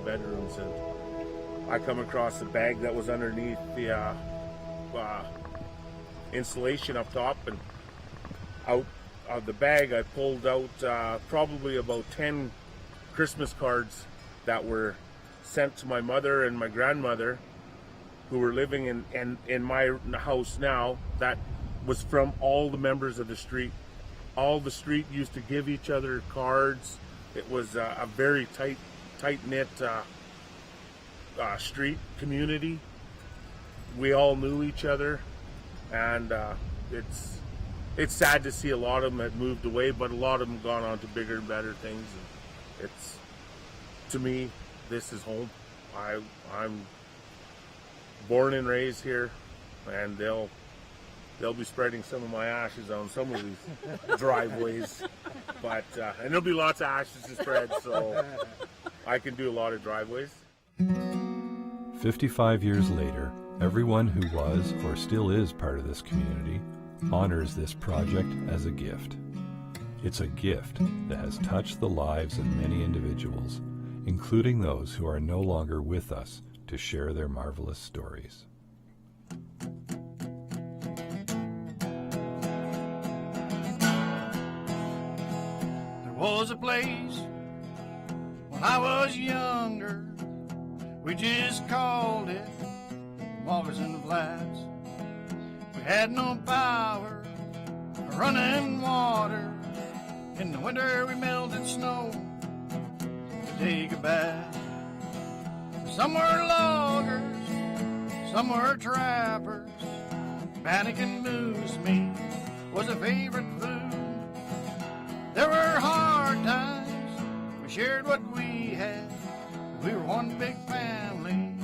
bedrooms, and I come across a bag that was underneath the insulation up top, and out of the bag I pulled out probably about 10 Christmas cards that were sent to my mother and my grandmother, who were living in my house now. That was from all the members of the street. All the street used to give each other cards. It was a very tight-knit street community. We all knew each other, and it's sad to see a lot of them had moved away, but a lot of them gone on to bigger and better things. And to me, this is home. I'm born and raised here, and they'll be spreading some of my ashes on some of these driveways, but and there'll be lots of ashes to spread, so I can do a lot of driveways. 55 years later, everyone who was or still is part of this community honors this project as a gift. It's a gift that has touched the lives of many individuals, including those who are no longer with us to share their marvelous stories. There was a place when I was younger, we just called it Walkers in the Flats. We had no power, running water. In the winter we melted snow to take a bath. Some were loggers, some were trappers. Bannock and moose meat was a favorite food. There were hard times, we shared what we had. We were one big family,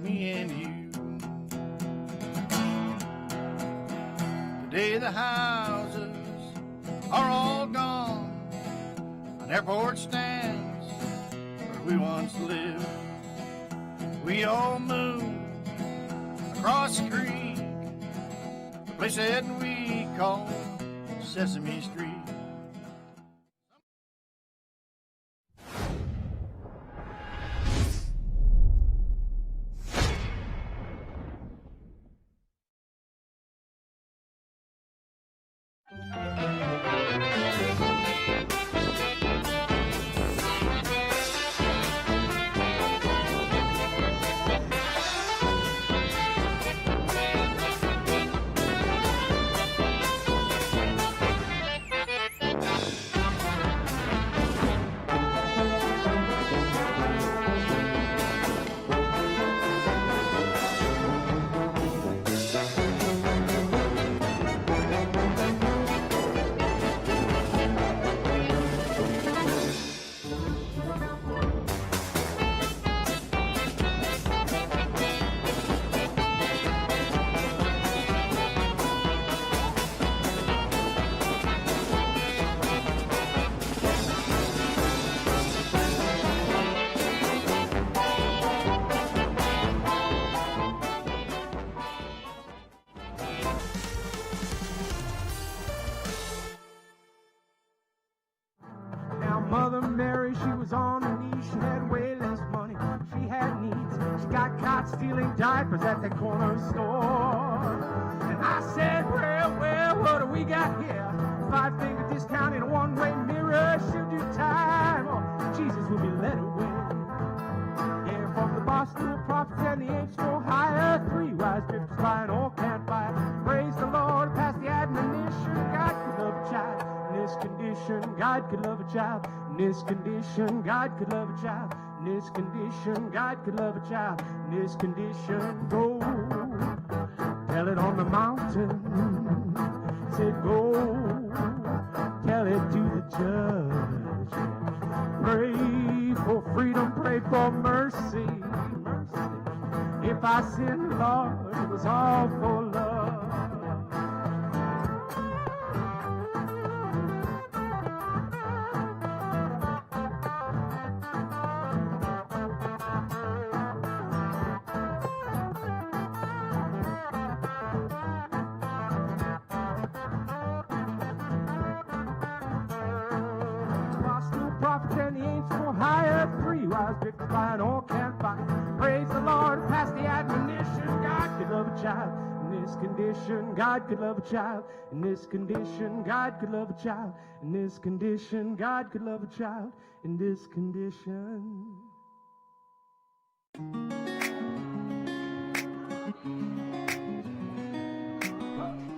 me and you. Today the houses are all gone. An airport stands where we once lived. We all moved across the creek, the place that we call Sesame Street. Mother Mary, she was on her knees, she had way less money, she had needs. She got caught stealing diapers at the corner store. And I said, well, what do we got here? 5-finger discount in a one-way mirror, she'll do time, or Jesus will be let away. Yeah, from the boss to the prophets and the apes go higher, 3 wise drifters flying all can't buy. Praise the Lord, pass the admonition, God could love a child. In this condition, God could love a child. In this condition, God could love a child. In this condition, God could love a child. In this condition, go tell it on the mountain. Said go tell it to the judge. Pray for freedom, pray for mercy. If I sinned, Lord, it was all for love. Prophets and the apes go higher, 3 rise, drift flying, all can't fight. Praise the Lord, pass the admonition. God could love a child in this condition. God could love a child in this condition. God could love a child in this condition. God could love a child in this condition.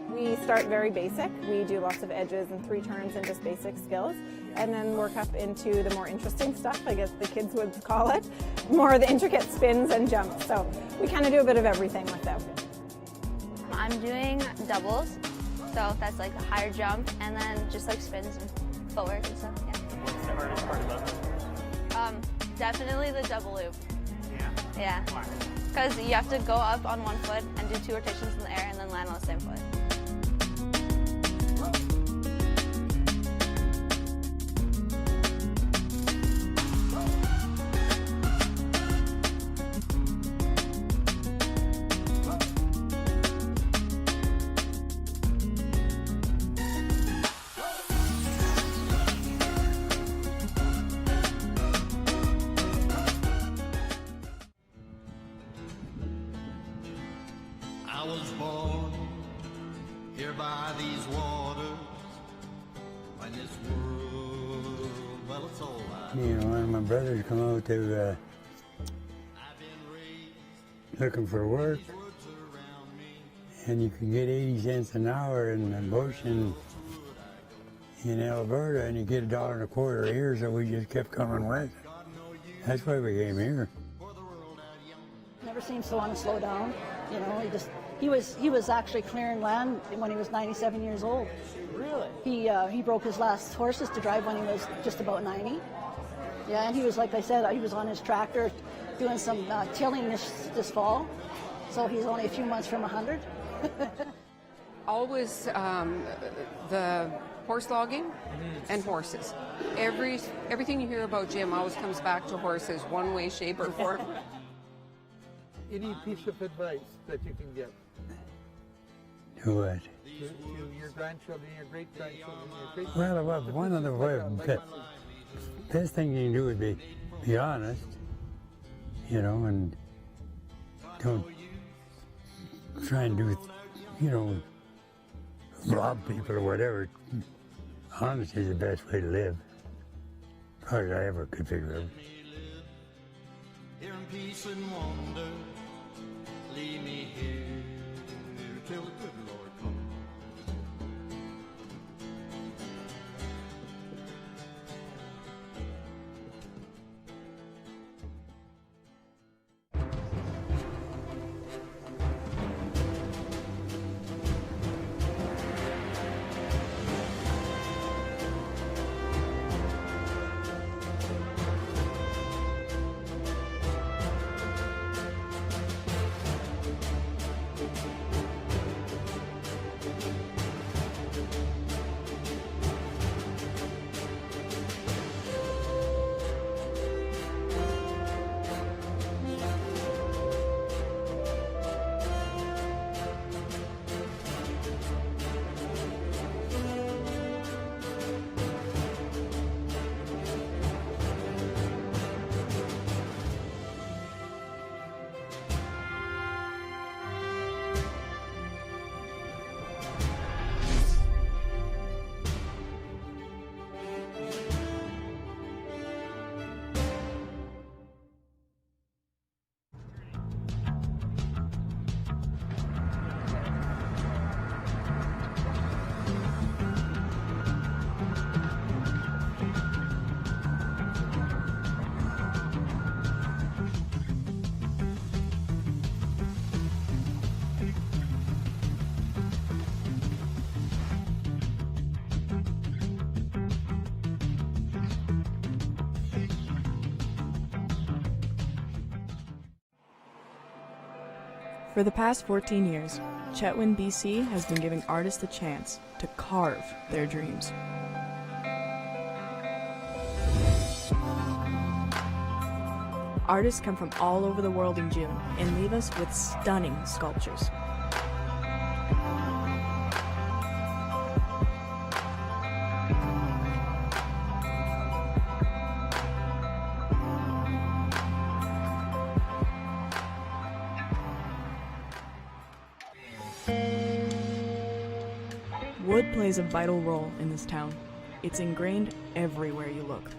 We start very basic. We do lots of edges and 3 turns and just basic skills, and then work up into the more interesting stuff, I guess the kids would call it, more of the intricate spins and jumps. So we kind of do a bit of everything with them. I'm doing doubles, so that's like a higher jump, and then just like spins and footwork and stuff. Yeah. What's the hardest part about it? Definitely the double loop. Yeah. Yeah. Why? Because you have to go up on one foot and do 2 rotations in the air and then land on the same foot. I was born here by these waters, by this world, well, it's all I You know, one of my brothers come out to I've been raised, looking for work, words around me. and you could get 80 cents an hour in the bush in Alberta, and you get $1.25 here, so we just kept coming west. That's why we came here. Never seems to want to slow down. You know, he was actually clearing land when he was 97 years old. Really? He broke his last horses to drive when he was just about 90. Yeah, and he was, like I said, he was on his tractor doing some tilling this fall. So he's only a few months from 100. Always the horse logging and horses. Everything you hear about Jim always comes back to horses, one way, shape, or form. Any piece of advice that you can give To what? to your grandchildren, your great-grandchildren, your great... Well, one of the best thing you can do would be honest, you know, and don't try and do, you know, rob people or whatever. Honesty is the best way to live. Probably I ever could figure out. Here in peace and wonder, leave me here till the good Lord comes. For the past 14 years, Chetwin BC has been giving artists a chance to carve their dreams. Artists come from all over the world in June and leave us with stunning sculptures. plays a vital role in this town. It's ingrained everywhere you look.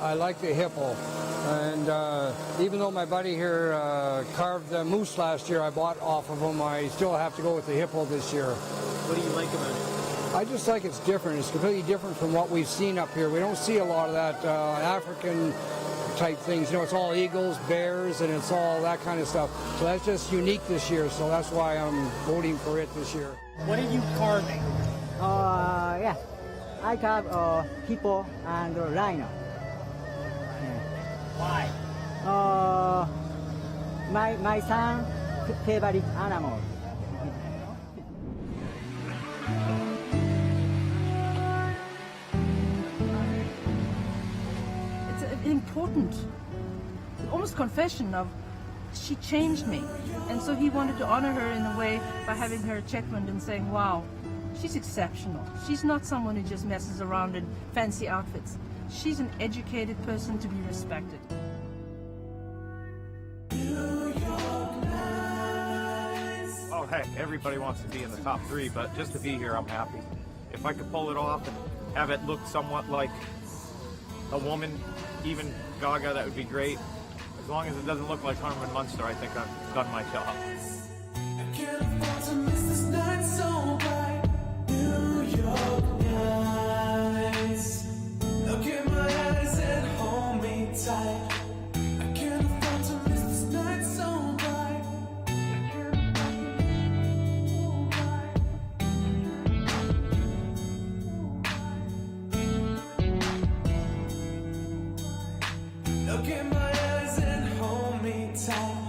I like the hippo, and even though my buddy here carved the moose last year, I bought off of him, I still have to go with the hippo this year. What do you like about it? I just like it's different. It's completely different from what we've seen up here. We don't see a lot of that African type things. You know, it's all eagles, bears, and it's all that kind of stuff. So that's just unique this year, so that's why I'm voting for it this year. What are you carving? Yeah, I carve hippo and rhino. Why? My son favorite animal. It's important, almost confession of she changed me, and so he wanted to honor her in a way by having her CHET and saying, wow, she's exceptional. She's not someone who just messes around in fancy outfits. She's an educated person to be respected. Oh, heck, everybody wants to be in the top 3, but just to be here, I'm happy. If I could pull it off and have it look somewhat like a woman, even Gaga, that would be great. As long as it doesn't look like Herman Munster, I think I've done my job. I can't afford to miss this night so bright. New York nights. Look in my eyes and hold me tight. I can't afford to miss this night so bright. Look in my eyes and hold me tight.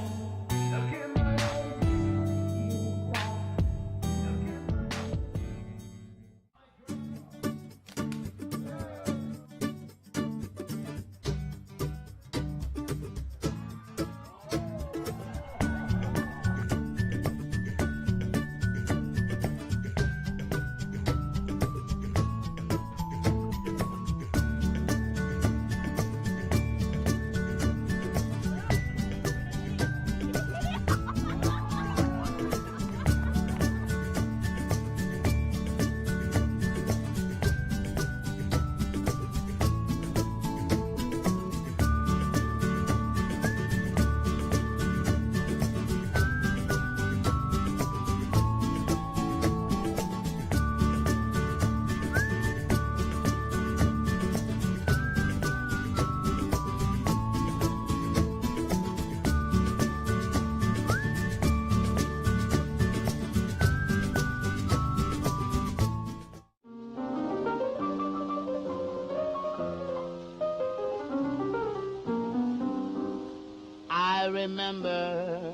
I remember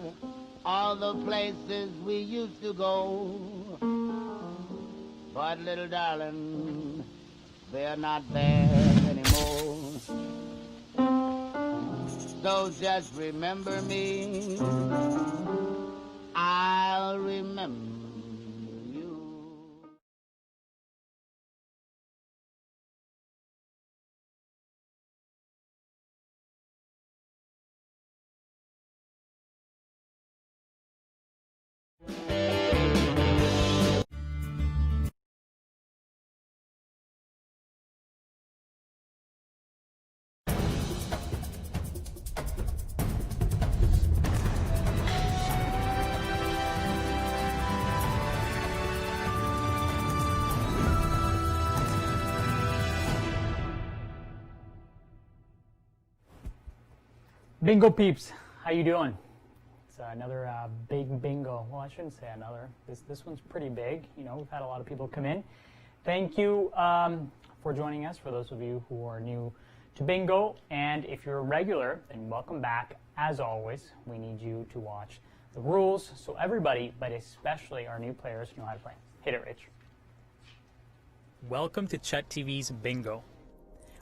all the places we used to go, but little darling, they're not there anymore. So just remember me, I'll remember you. Bingo peeps, how you doing? It's another big bingo. Well, I shouldn't say another. This one's pretty big. You know, we've had a lot of people come in. Thank you for joining us, for those of you who are new to bingo. And if you're a regular, then welcome back as always, we need you to watch the rules so everybody, but especially our new players, know how to play. Hit it, Rich. Welcome to CHET TV's Bingo.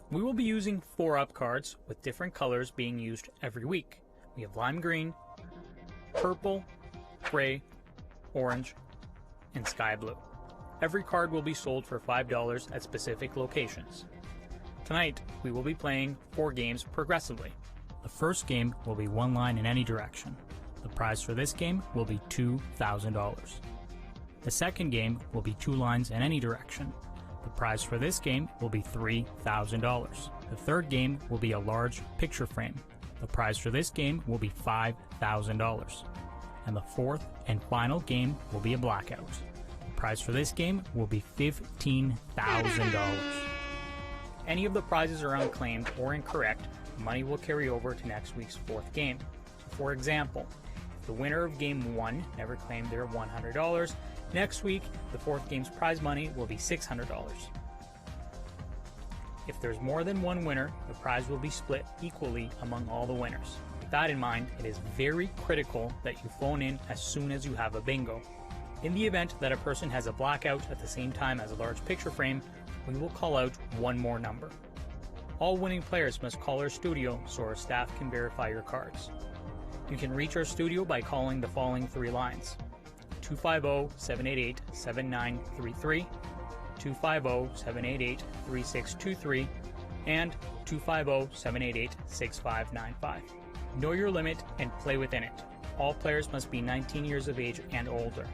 We will be using 4-up cards with different colors being used every week. We have lime green, purple, gray, orange, and sky blue. Every card will be sold for $5 at specific locations. Tonight, we will be playing 4 games progressively. The first game will be 1 line in any direction. The prize for this game will be $2,000. The second game will be 2 lines in any direction. The prize for this game will be $3,000. The third game will be a large picture frame. The prize for this game will be $5,000. And the fourth and final game will be a blackout. The prize for this game will be $15,000. Any of the prizes are unclaimed or incorrect, money will carry over to next week's 4th game. So for example, if the winner of game 1 never claimed their $100, next week, the 4th game's prize money will be $600. If there's more than 1 winner, the prize will be split equally among all the winners. With that in mind, it is very critical that you phone in as soon as you have a bingo. In the event that a person has a blackout at the same time as a large picture frame, we will call out 1 more number. All winning players must call our studio so our staff can verify your cards. You can reach our studio by calling the following 3 lines: 250-788-7933, 250-788-3623, and 250-788-6595. Know your limit and play within it. All players must be 19 years of age and older.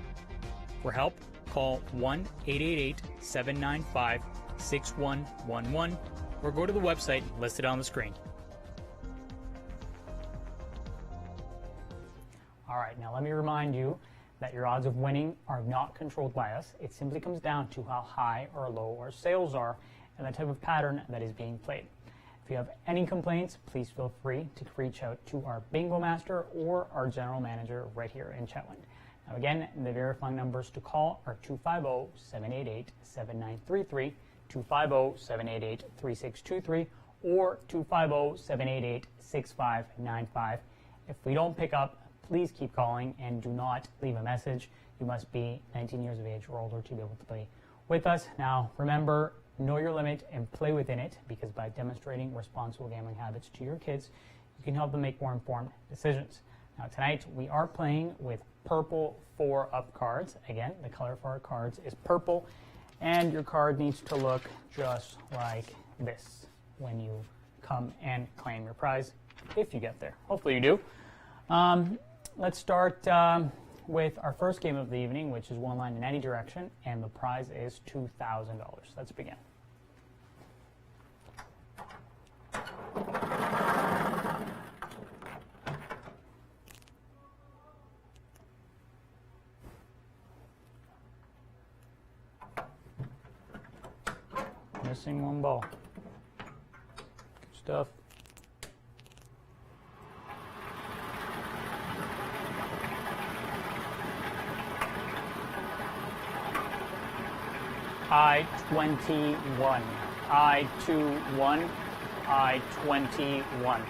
For help, call 1-888-795-6111 or go to the website listed on the screen. All right, now let me remind you that your odds of winning are not controlled by us. It simply comes down to how high or low our sales are and the type of pattern that is being played. If you have any complaints, please feel free to reach out to our bingo master or our general manager right here in Chetwynd. Now again, the verifying numbers to call are 250-788-7933, 250-788-3623, or 250-788-6595. If we don't pick up, please keep calling and do not leave a message. You must be 19 years of age or older to be able to play with us. Now, remember, know your limit and play within it, because by demonstrating responsible gambling habits to your kids, you can help them make more informed decisions. Now, tonight we are playing with purple 4-up cards. Again, the color for our cards is purple, and your card needs to look just like this when you come and claim your prize, if you get there. Hopefully you do. Let's start with our first game of the evening, which is 1 line in any direction, and the prize is $2,000. Let's begin. Missing 1 ball. Good stuff. I-21, I-21, I-21.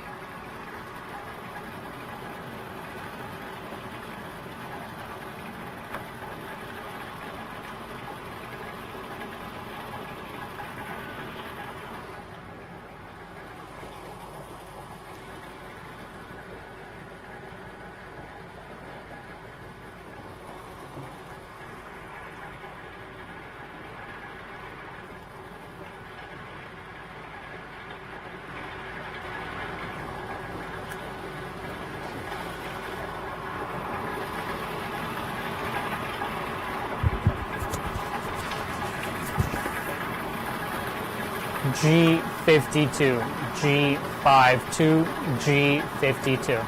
G52, G52, G52.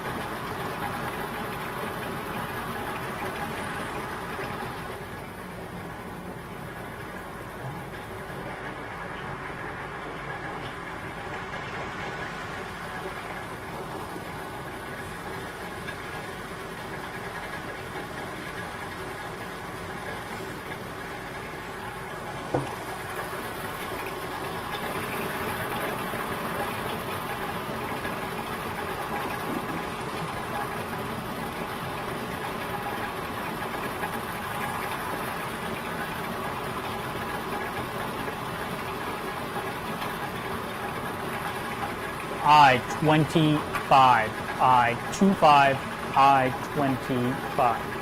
I-25, I-25, I-25.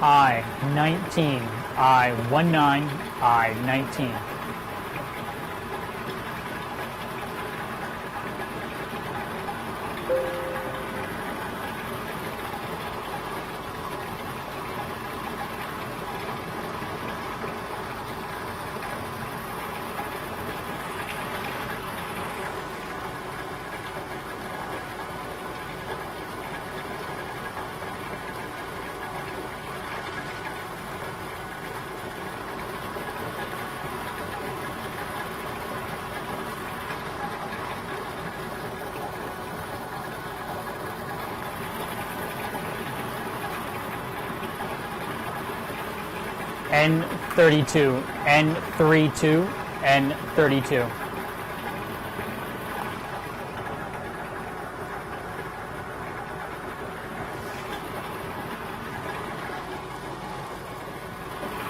I-19, I-19, I-19. N32, N32, N32.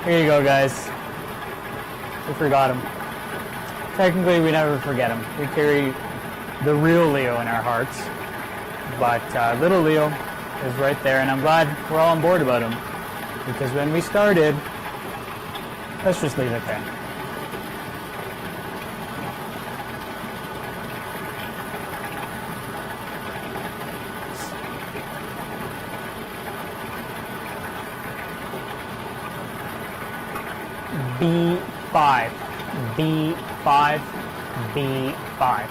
Here you go, guys. We forgot him. Technically, we never forget him. We carry the real Leo in our hearts. But little Leo is right there, and I'm glad we're all on board about him. Because when we started, let's just leave it there. B5, B5, B5.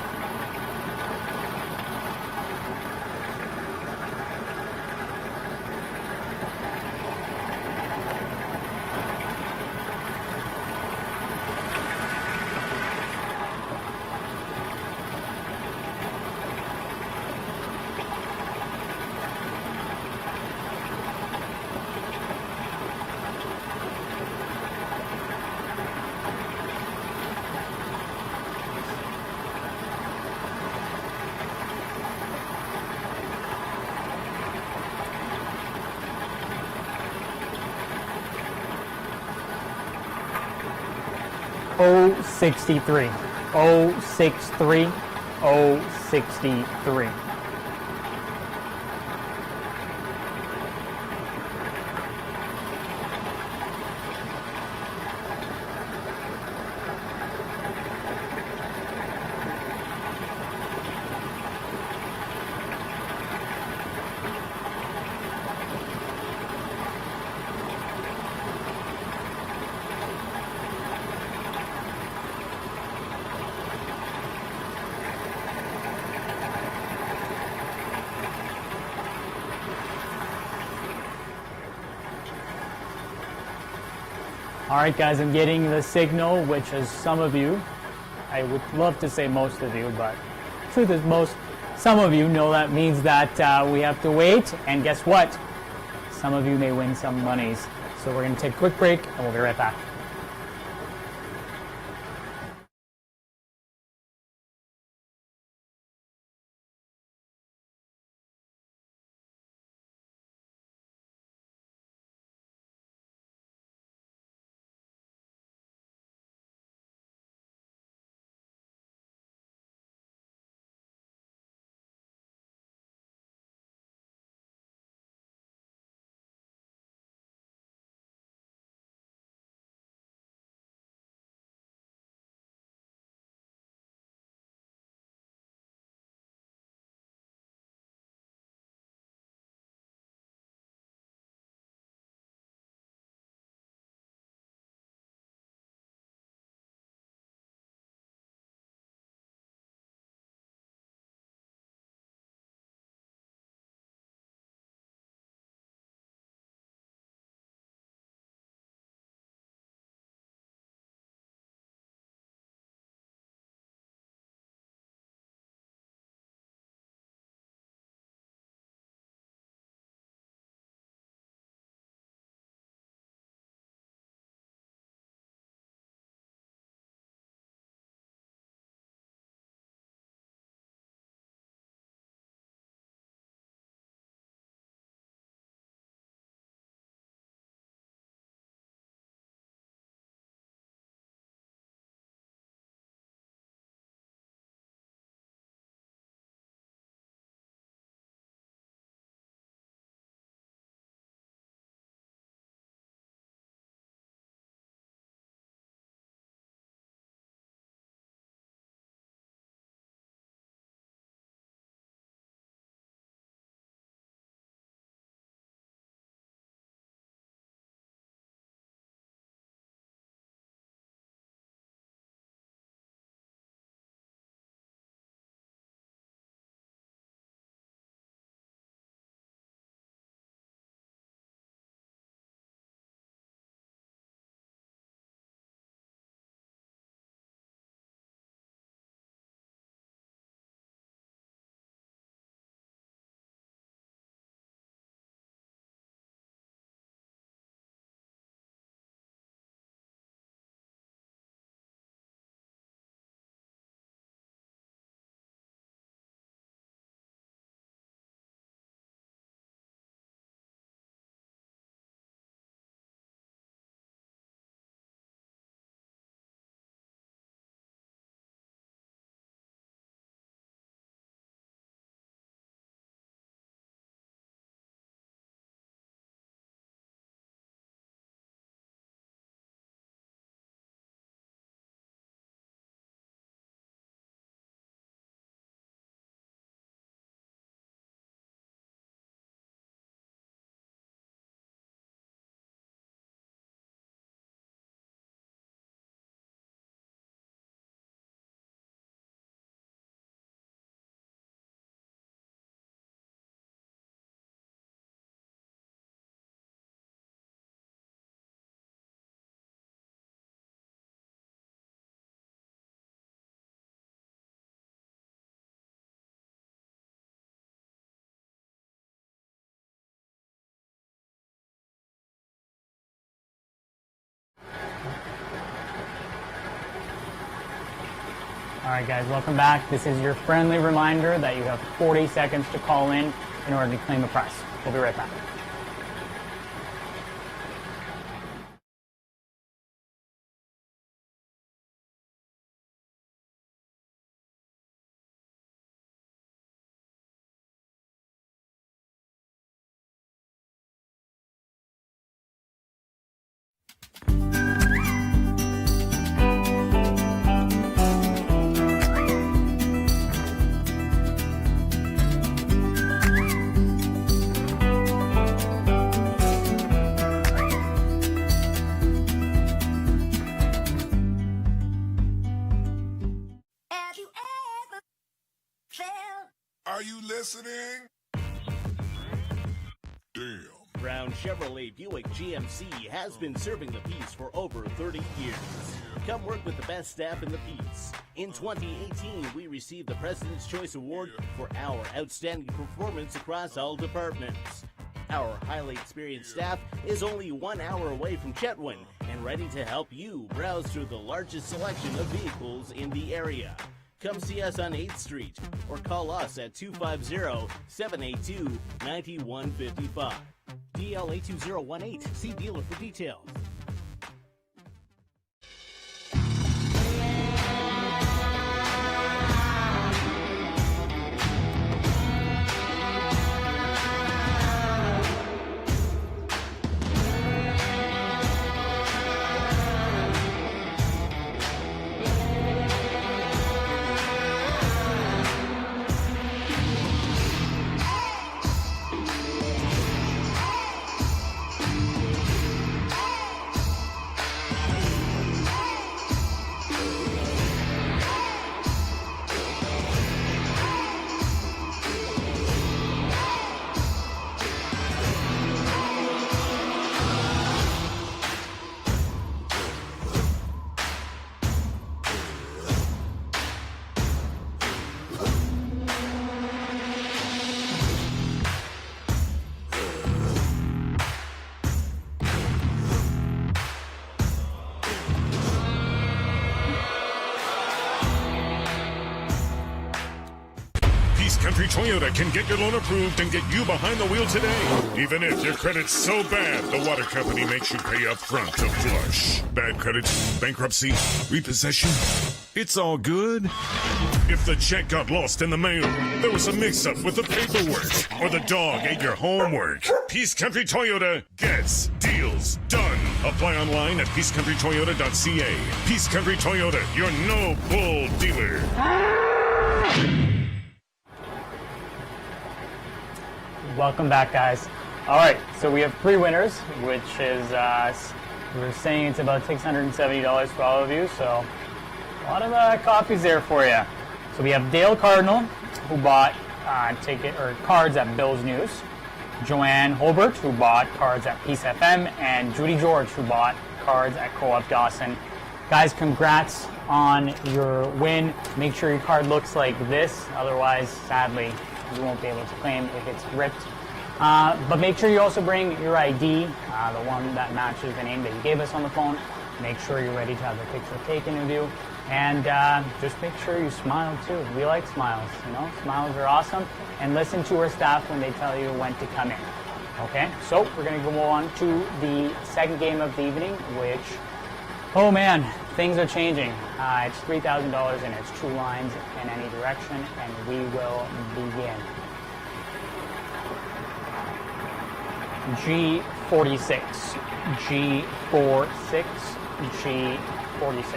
O63, O63, O63. Alright guys, I'm getting the signal, which is some of you, I would love to say most of you, but truth is some of you know that means that we have to wait, and guess what? Some of you may win some monies. So we're going to take a quick break, and we'll be right back. Alright guys, welcome back. This is your friendly reminder that you have 40 seconds to call in order to claim a prize. We'll be right back. Are you listening? Damn. Brown Chevrolet Buick GMC has been serving the Peace for over 30 years. Come work with the best staff in the Peace. In 2018, we received the President's Choice Award for our outstanding performance across all departments. Our highly experienced staff is only 1 hour away from Chetwynd and ready to help you browse through the largest selection of vehicles in the area. Come see us on 8th Street or call us at 250-782-9155. DL 82018. See dealer for details. Country Toyota can get your loan approved and get you behind the wheel today. Even if your credit's so bad, the water company makes you pay up front to flush. Bad credit, bankruptcy, repossession, it's all good. If the check got lost in the mail, there was a mix-up with the paperwork, or the dog ate your homework, Peace Country Toyota gets deals done. Apply online at peacecountrytoyota.ca. Peace Country Toyota, your no-bull dealer. Welcome back, guys. All right, so we have 3 winners, which is, we're saying it's about $670 for all of you, so a lot of copies there for you. So we have Dale Cardinal, who bought cards at Bill's News, Joanne Holbert, who bought cards at Peace FM, and Judy George, who bought cards at Co-op Dawson. Guys, congrats on your win. Make sure your card looks like this, otherwise, sadly, you won't be able to claim if it's ripped. But make sure you also bring your ID, the one that matches the name that you gave us on the phone. Make sure you're ready to have the picture taken of you. And just make sure you smile too. We like smiles, you know? Smiles are awesome. And listen to our staff when they tell you when to come in. Okay, so we're gonna go on to the second game of the evening, which, oh man, things are changing. It's $3,000 and it's 2 lines in any direction, and we will begin. G46, G46, G46.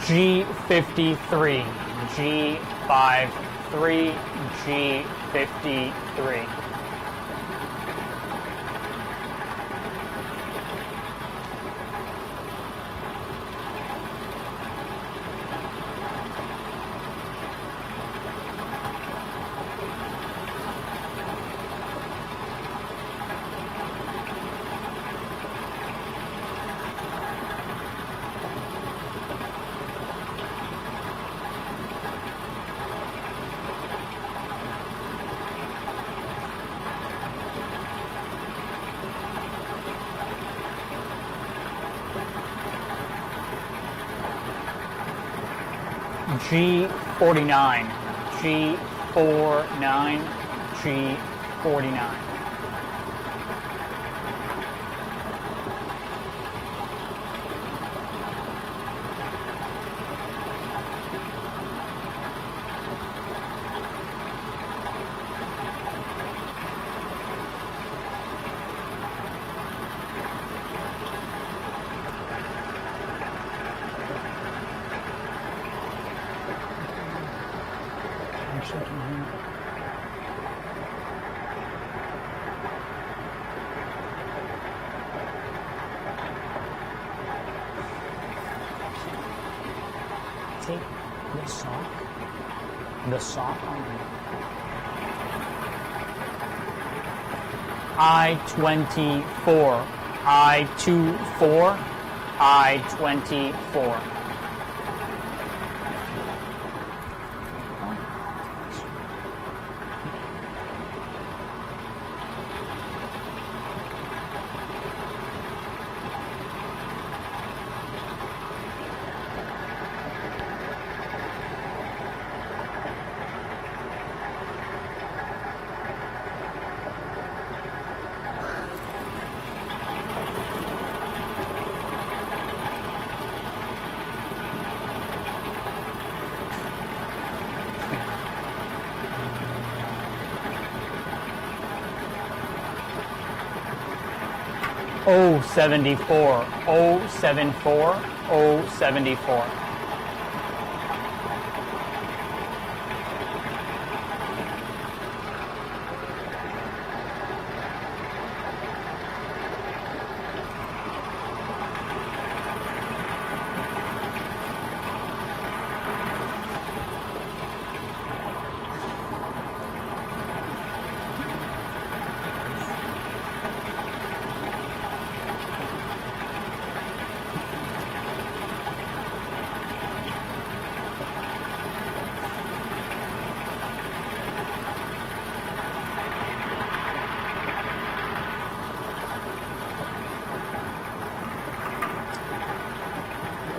G53, G53. 3G53. G49, G49, G49. Take the sock on I-24, I-24, I-24. O74, O74, O74.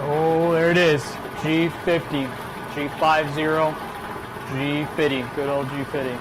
Oh, there it is. G50, G50, G50, good old G50.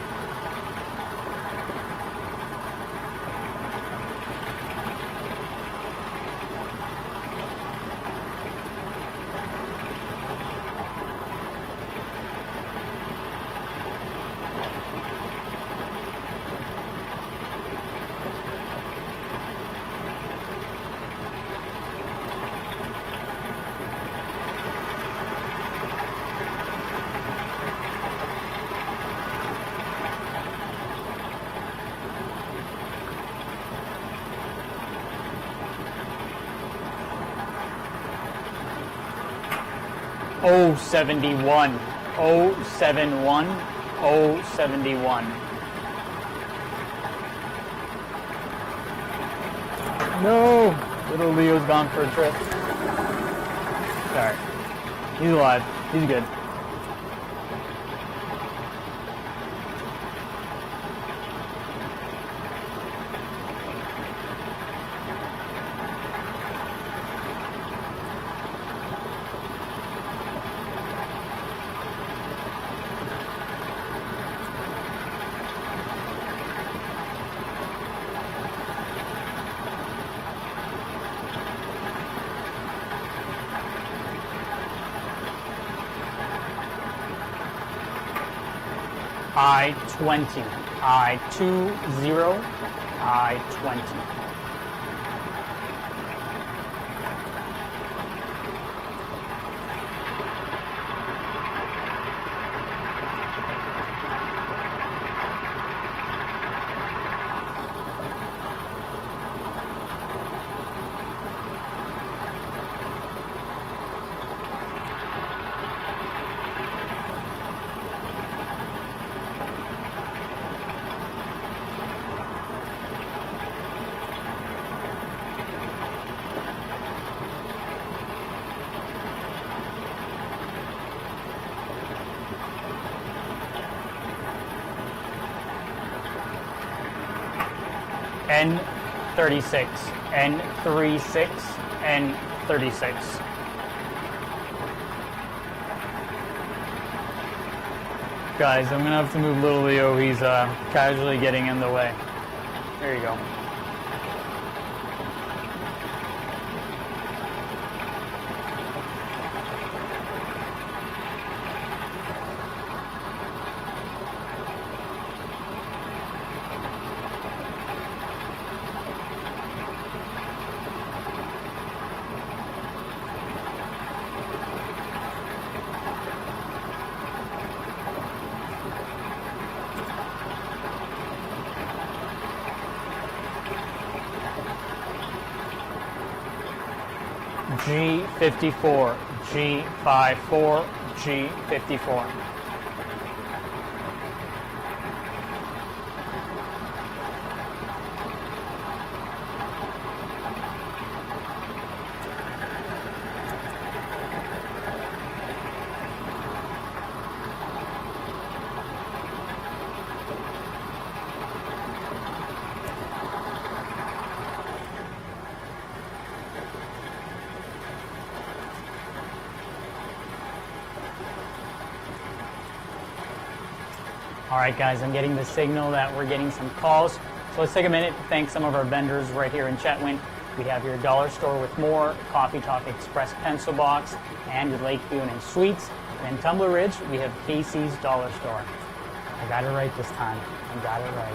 O71, O71, O71. No! Little Leo's gone for a trip. Sorry. He's alive. He's good. I-20, I-20, I-20. N36, N36, N36. Guys, I'm gonna have to move little Leo. He's casually getting in the way. There you go. G54, G54, G54. All right, guys, I'm getting the signal that we're getting some calls. So let's take a minute to thank some of our vendors right here in Chetwynd. We have your dollar store with more, Coffee Talk Express Pencil Box, and your Lakeview and Sweets. And in Tumbler Ridge, we have Casey's Dollar Store. I got it right this time. I got it right.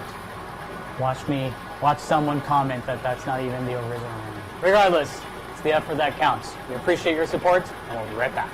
Watch someone comment that that's not even the original one. Regardless, it's the effort that counts. We appreciate your support, and we'll be right back.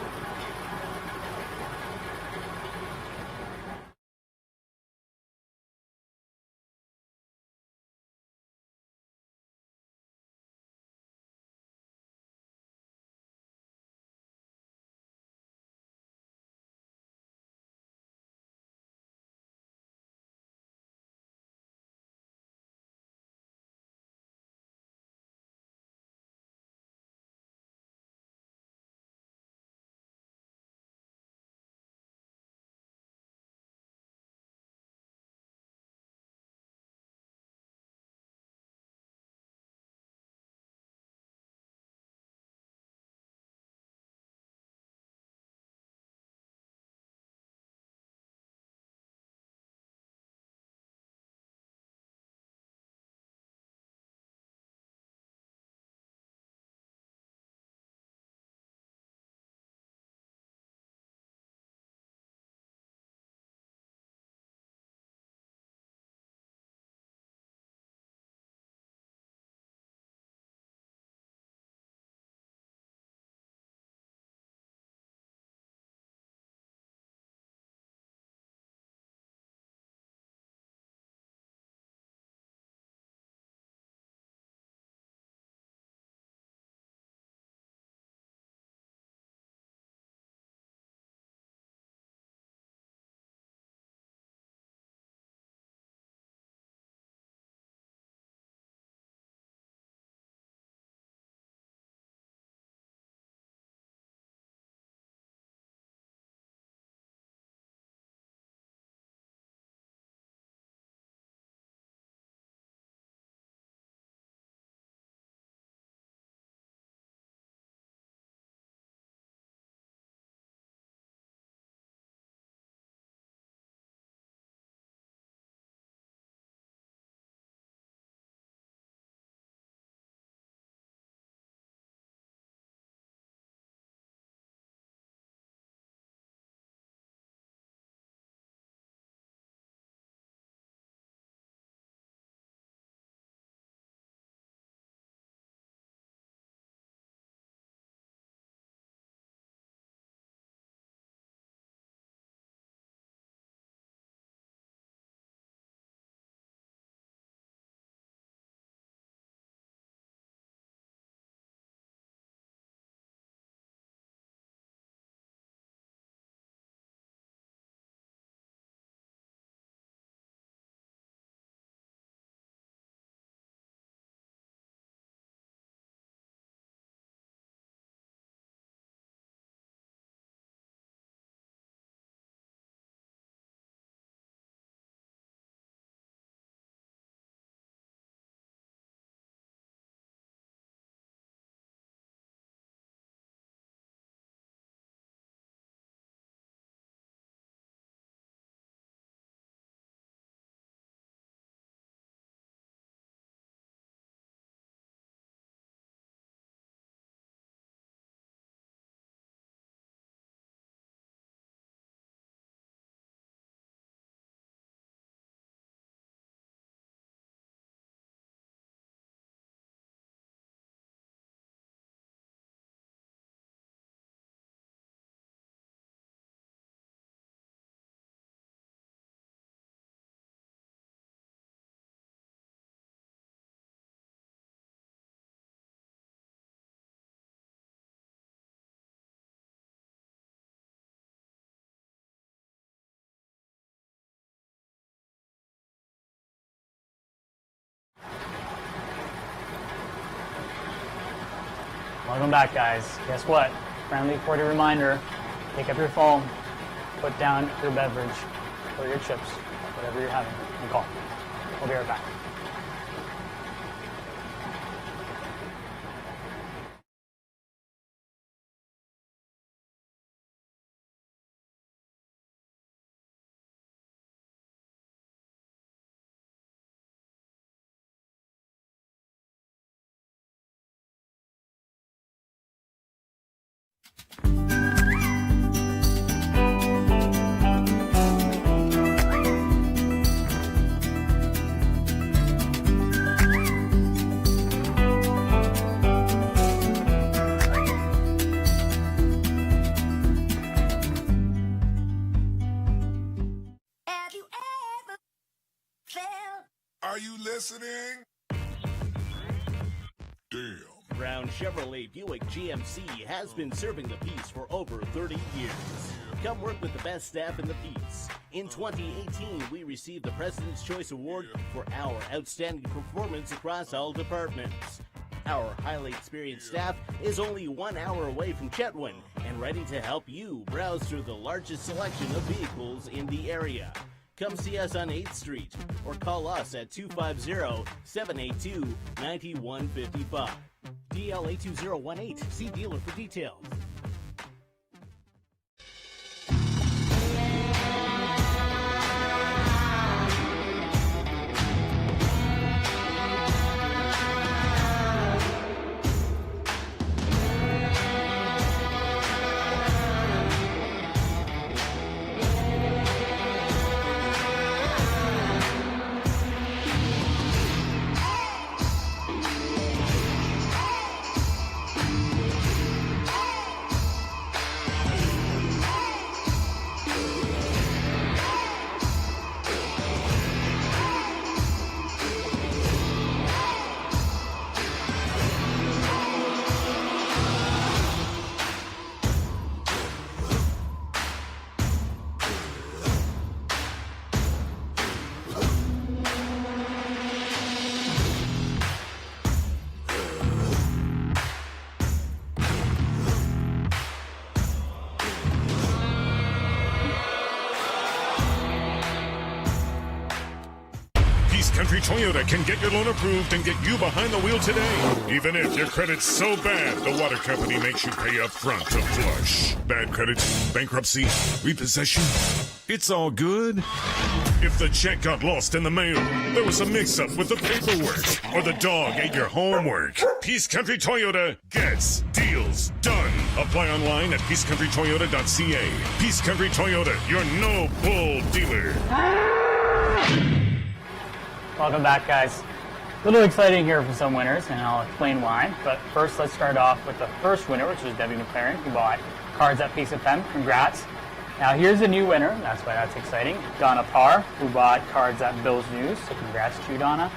Welcome back, guys. Guess what? Friendly 40 reminder. Pick up your phone, put down your beverage or your chips, whatever you're having, and call. We'll be right back. Are you listening? Damn. Brown Chevrolet Buick GMC has been serving the Peace for over 30 years. Come work with the best staff in the Peace. In 2018, we received the President's Choice Award for our outstanding performance across all departments. Our highly experienced staff is only 1 hour away from Chetwynd and ready to help you browse through the largest selection of vehicles in the area. Come see us on 8th Street or call us at 250-782-9155. DLA 2018. See dealer for details. Country Toyota can get your loan approved and get you behind the wheel today. Even if your credit's so bad, the water company makes you pay up front to flush. Bad credit, bankruptcy, repossession, it's all good. If the check got lost in the mail, there was a mix-up with the paperwork, or the dog ate your homework, Peace Country Toyota gets deals done. Apply online at peacecountrytoyota.ca. Peace Country Toyota, your no-bull dealer. Welcome back, guys. A little exciting here for some winners, and I'll explain why. But first, let's start off with the first winner, which is Debbie McLaren, who bought cards at Peace FM. Congrats. Now, here's a new winner. That's why that's exciting. Donna Parr, who bought cards at Bill's News. So congrats to you, Donna.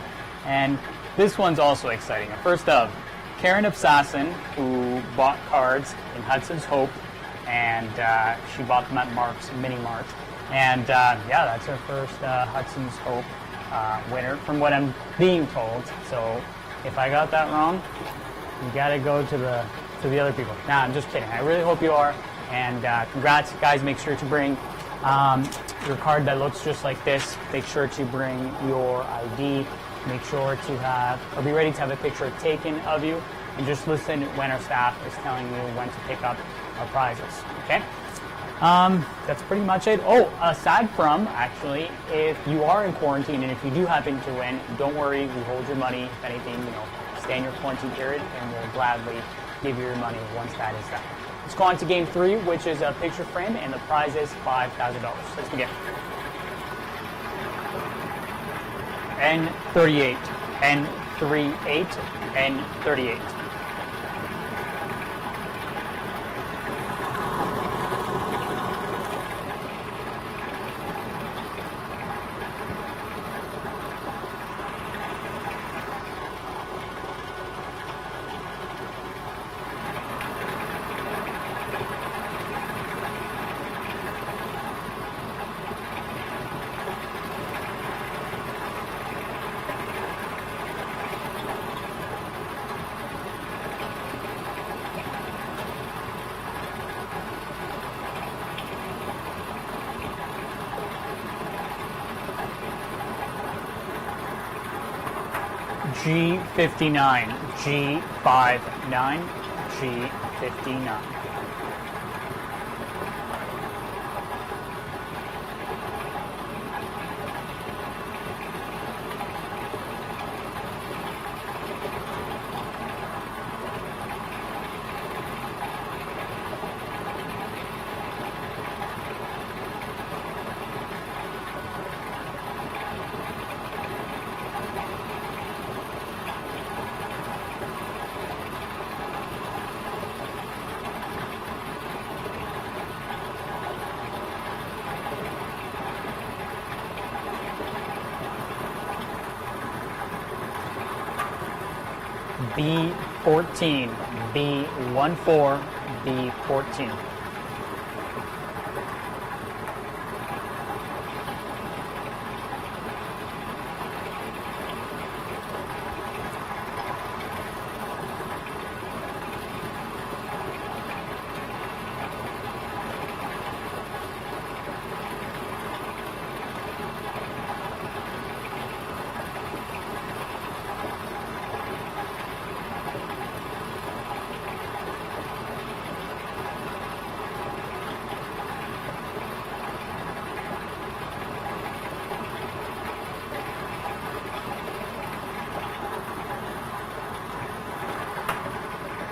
And this one's also exciting. First up, Karen Absassin, who bought cards in Hudson's Hope, and she bought them at Mark's Mini Mart. And yeah, that's her first Hudson's Hope winner, from what I'm being told. So if I got that wrong, you gotta go to the other people. Nah, I'm just kidding. I really hope you are. And congrats, guys. Make sure to bring your card that looks just like this. Make sure to bring your ID. Make sure to have, or be ready to have a picture taken of you, and just listen when our staff is telling you when to pick up our prizes. Okay? That's pretty much it. Oh, aside from, actually, if you are in quarantine and if you do happen to win, don't worry, we hold your money. If anything, stay in your quarantine period, and we'll gladly give you your money once that is done. Let's go on to game 3, which is a picture frame, and the prize is $5,000. Let's begin. N38, N38, N38. G59, G59, G59. B14, B14, B14.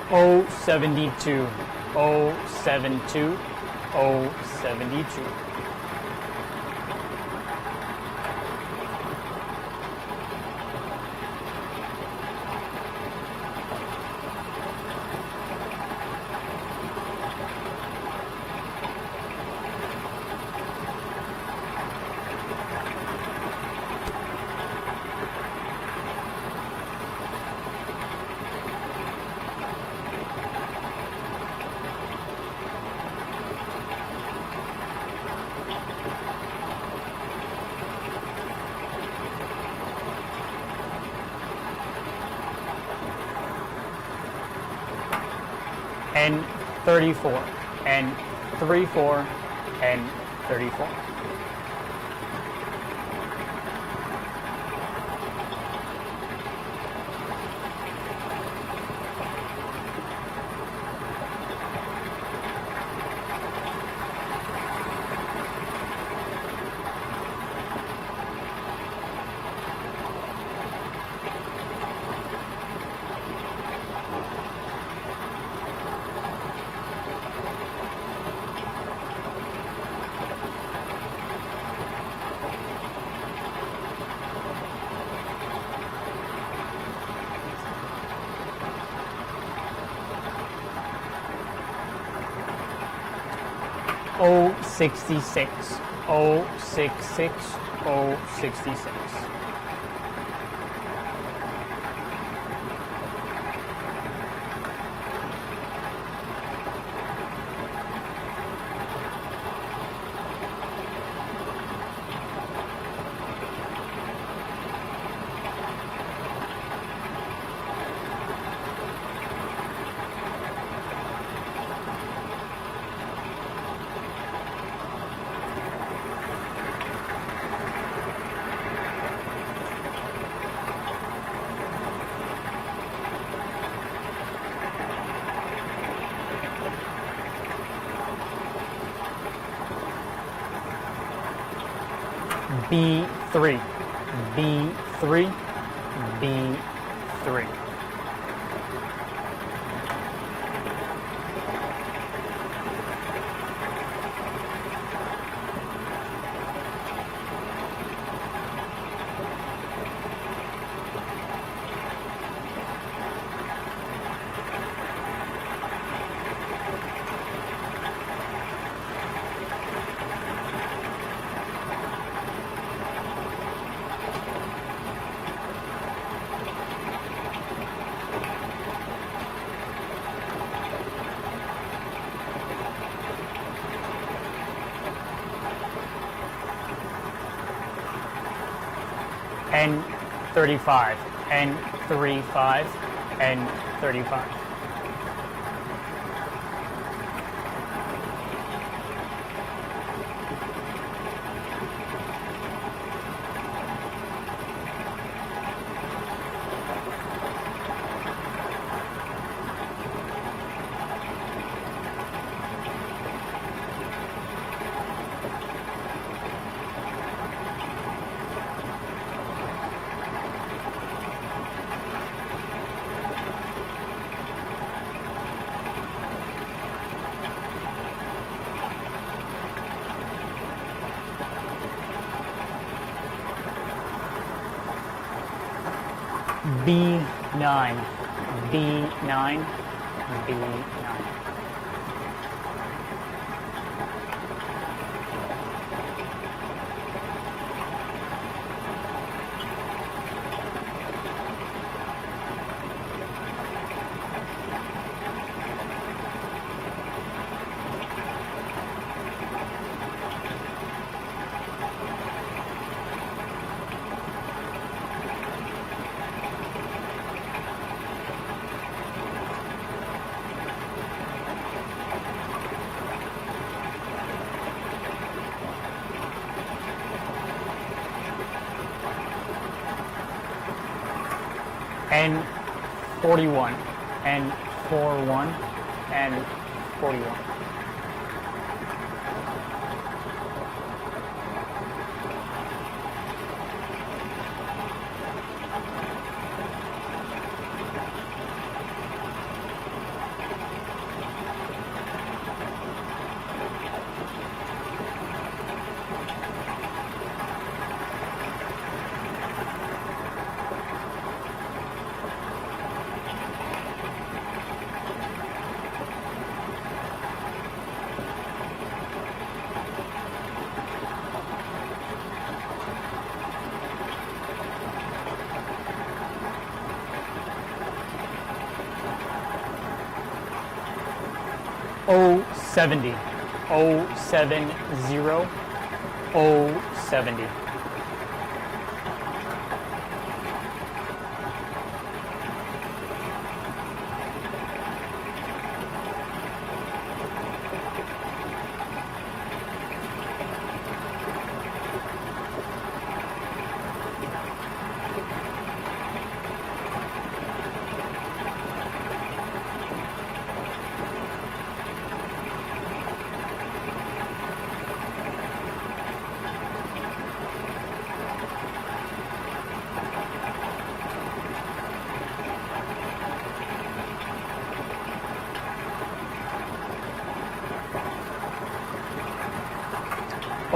O72, O72, O72. N34, N34, N34. O66, O66, O66. B3, B3, B3. N35, N35, N35. B9, B9, B9. N41, N41, N41. O70, O70, O70.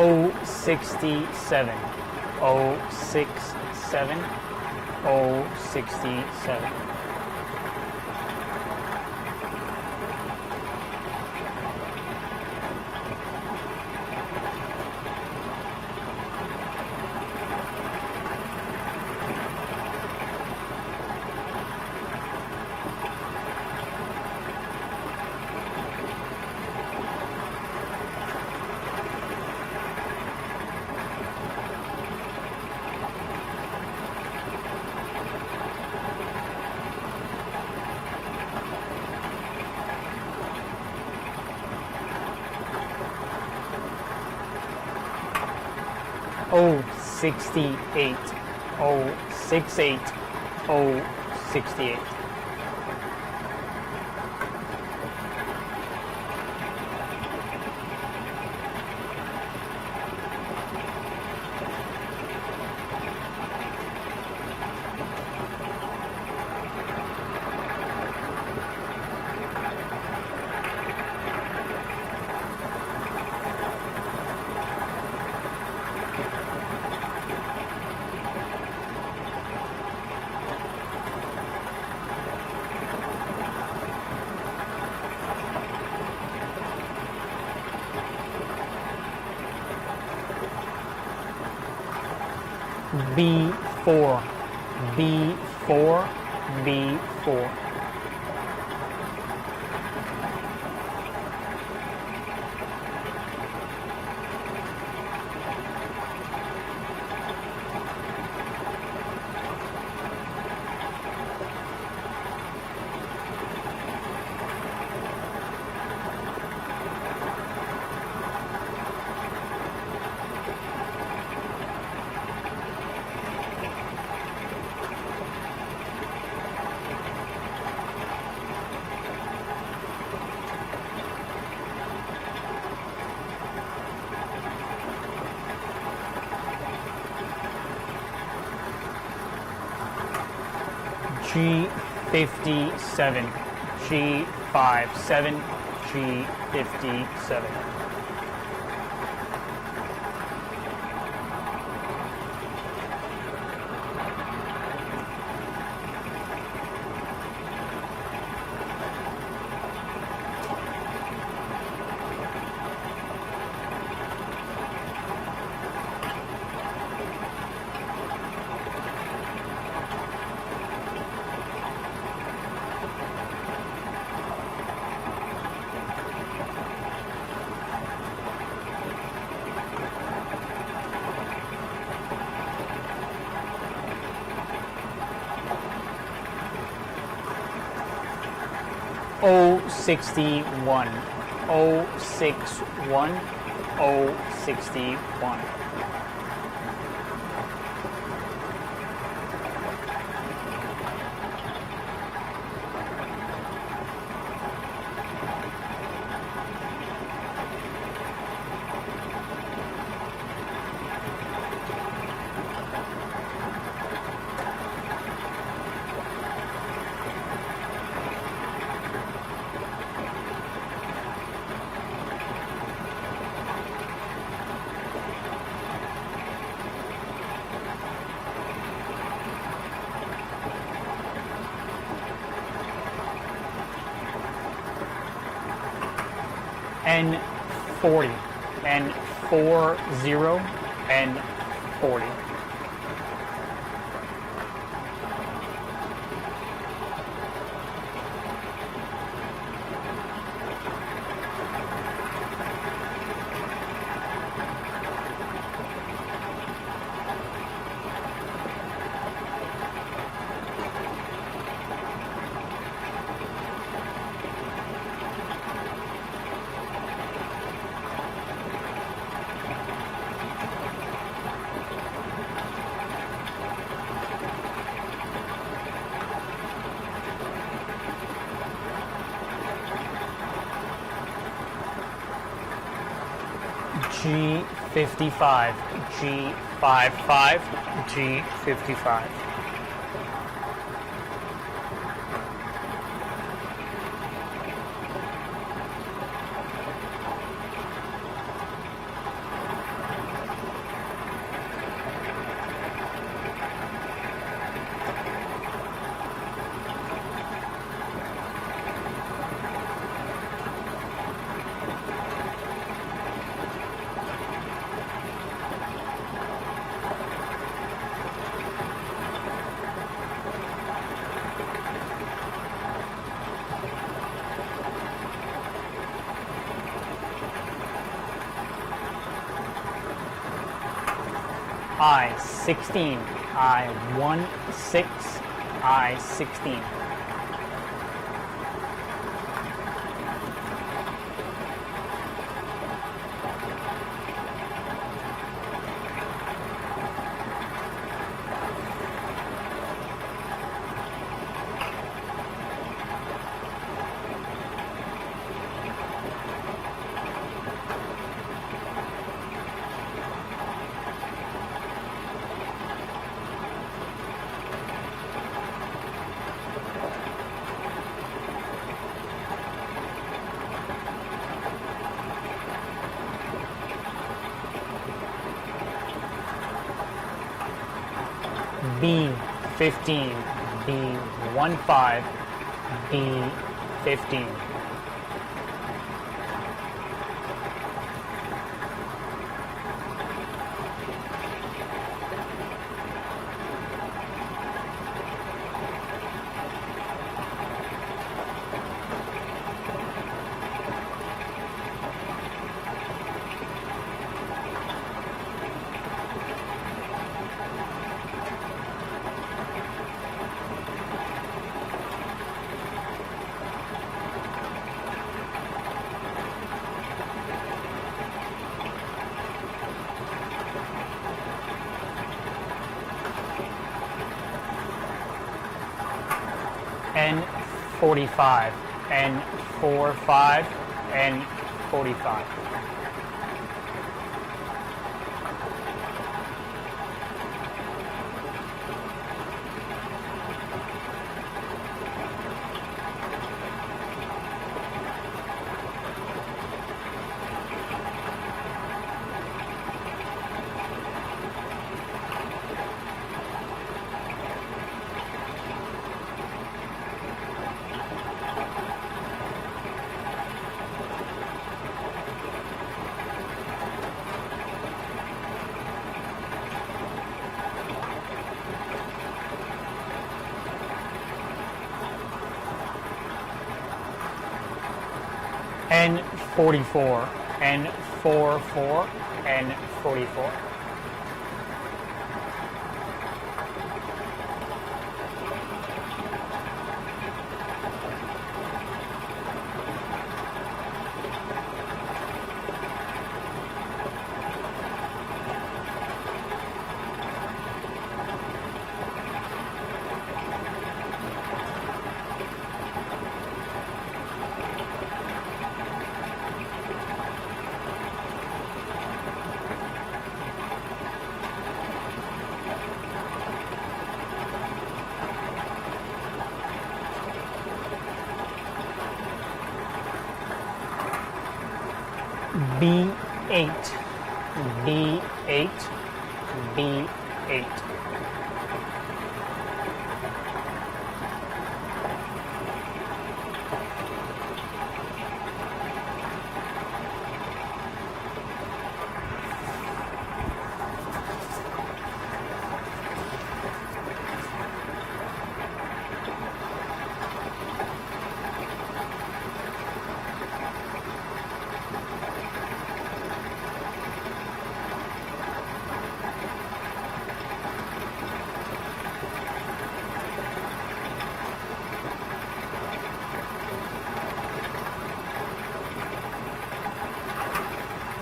O67, O67, O67. O68, O68, O68. B4, B4, B4. G57, G57, G57. 061. 061. 061. N40, N40, N40. G55, G55, G55. I-16, I-16, I-16. B15, B15, B15. N45, N45, N45. N44, N44, N44. B8, B8, B8.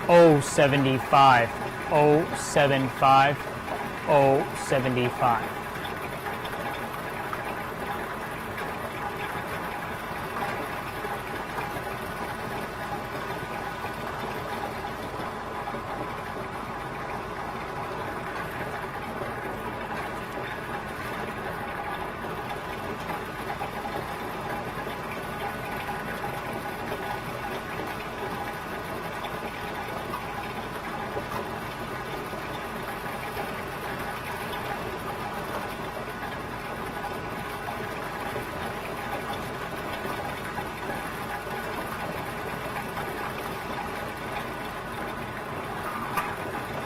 O75, O75, O75.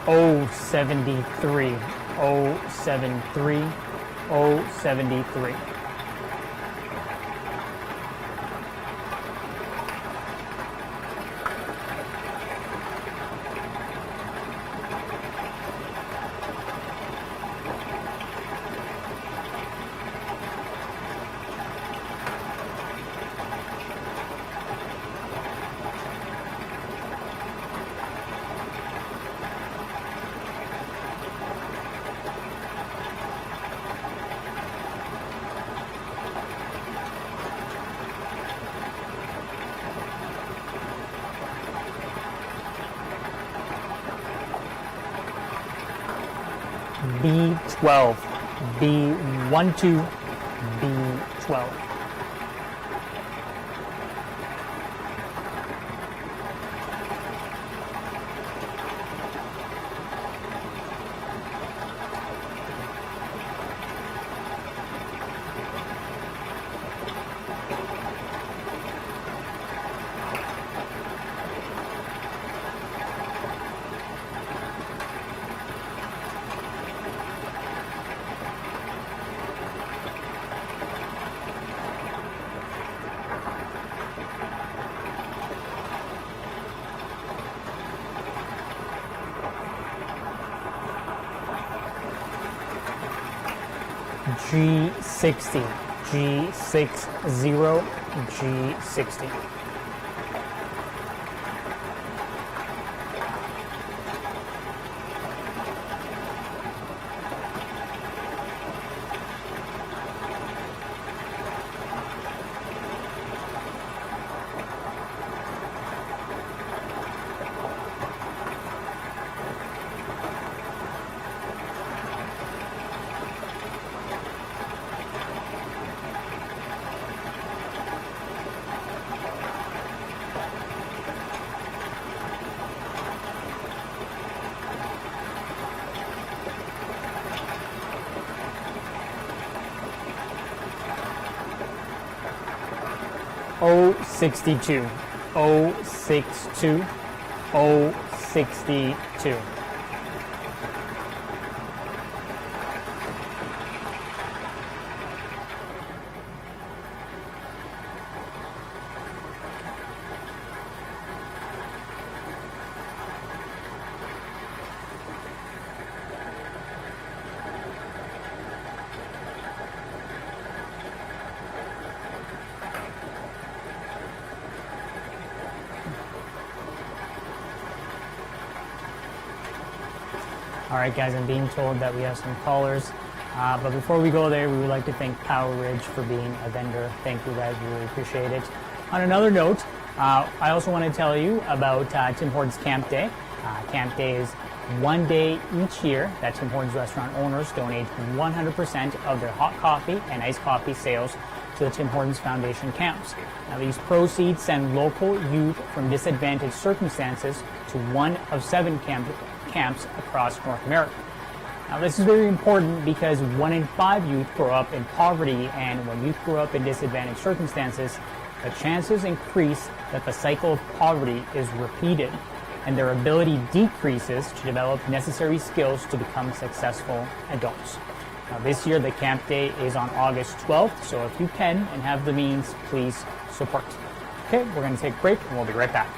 O73, O73, O73. B12, B12, B12. G60, G60, G60. O62, O62, O62. All right, guys, I'm being told that we have some callers. But before we go there, we would like to thank Power Ridge for being a vendor. Thank you, guys. We really appreciate it. On another note, I also want to tell you about Tim Hortons Camp Day. Camp Day is one day each year that Tim Hortons restaurant owners donate 100% of their hot coffee and iced coffee sales to the Tim Hortons Foundation camps. Now, these proceeds send local youth from disadvantaged circumstances to one of 7 camps across North America. Now, this is very important because 1 in 5 youth grow up in poverty, and when youth grow up in disadvantaged circumstances, the chances increase that the cycle of poverty is repeated, and their ability decreases to develop necessary skills to become successful adults. Now, this year, the camp day is on August 12th, so if you can and have the means, please support. Okay, we're going to take a break, and we'll be right back.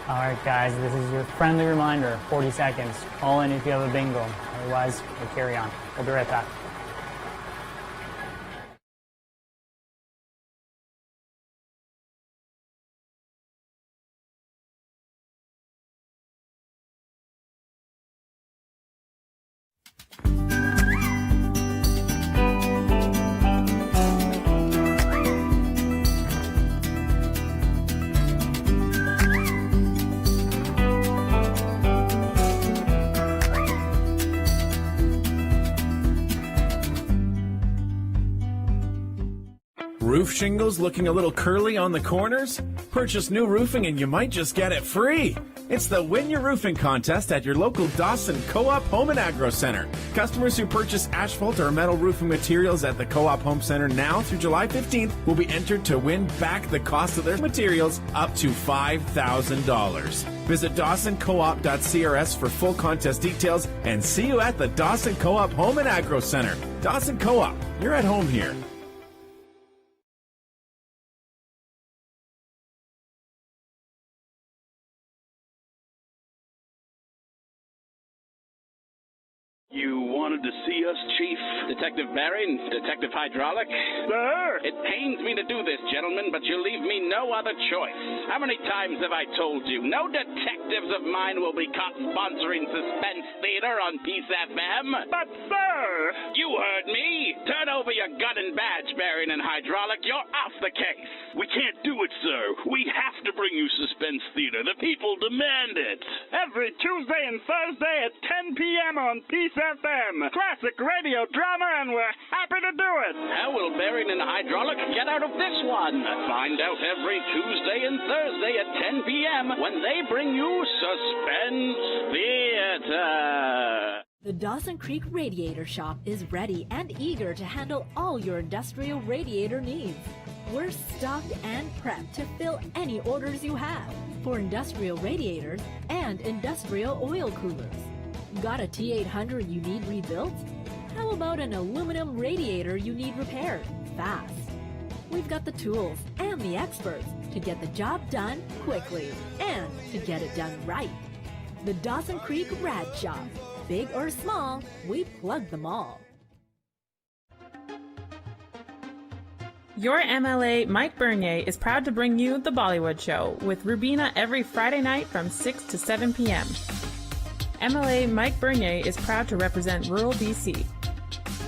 Alright guys, this is your friendly reminder, 40 seconds. Call in if you have a bingo. Otherwise, we'll carry on. We'll be right back. Roof shingles looking a little curly on the corners? Purchase new roofing and you might just get it free. It's the Win Your Roofing contest at your local Dawson Co-op Home and Agro Center. Customers who purchase asphalt or metal roofing materials at the Co-op Home Center now through July 15th will be entered to win back the cost of their materials up to $5,000. Visit dawsoncoop.crs for full contest details and see you at the Dawson Co-op Home and Agro Center. Dawson Co-op, you're at home here. You wanted to see us, Chief? Detective Barry, Detective Hydraulic? Sir! It pains me to do this, gentlemen, but you leave me no other choice. How many times have I told you? No detectives of mine will be caught sponsoring suspense theater on Peace FM. But, sir! You heard me. Turn over your gun and badge, Barry and Hydraulic. You're off the case. We can't do it, sir. We have to bring you suspense theater. The people demand it. Every Tuesday and Thursday at 10 p.m. on Peace FM. Classic radio drama, and we're happy to do it. How will Barry and Hydraulic get out of this one? Find out every Tuesday and Thursday at 10 p.m. when they bring you Suspense Theater. The Dawson Creek Radiator Shop is ready and eager to handle all your industrial radiator needs. We're stocked and prepped to fill any orders you have for industrial radiators and industrial oil coolers. Got a T800 you need rebuilt? How about an aluminum radiator you need repaired fast? We've got the tools and the experts to get the job done quickly and to get it done right. The Dawson Creek Rad Shop. Big or small, we plug them all. Your MLA Mike Bernier is proud to bring you The Bollywood Show with Rubina every Friday night from 6 to 7 p.m. MLA Mike Bernier is proud to represent rural BC.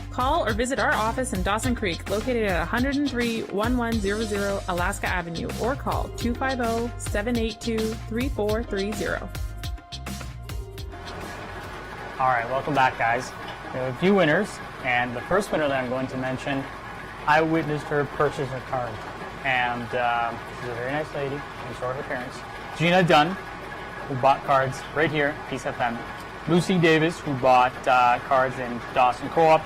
Call or visit our office in Dawson Creek, located at 103-1100 Alaska Avenue, or call 250-782-3430. All right, welcome back, guys. We have a few winners, and the first winner that I'm going to mention, I witnessed her purchase a card, and she's a very nice lady, and so are her parents. Gina Dunn, who bought cards right here, Peace FM. Lucy Davis, who bought cards in Dawson Co-op.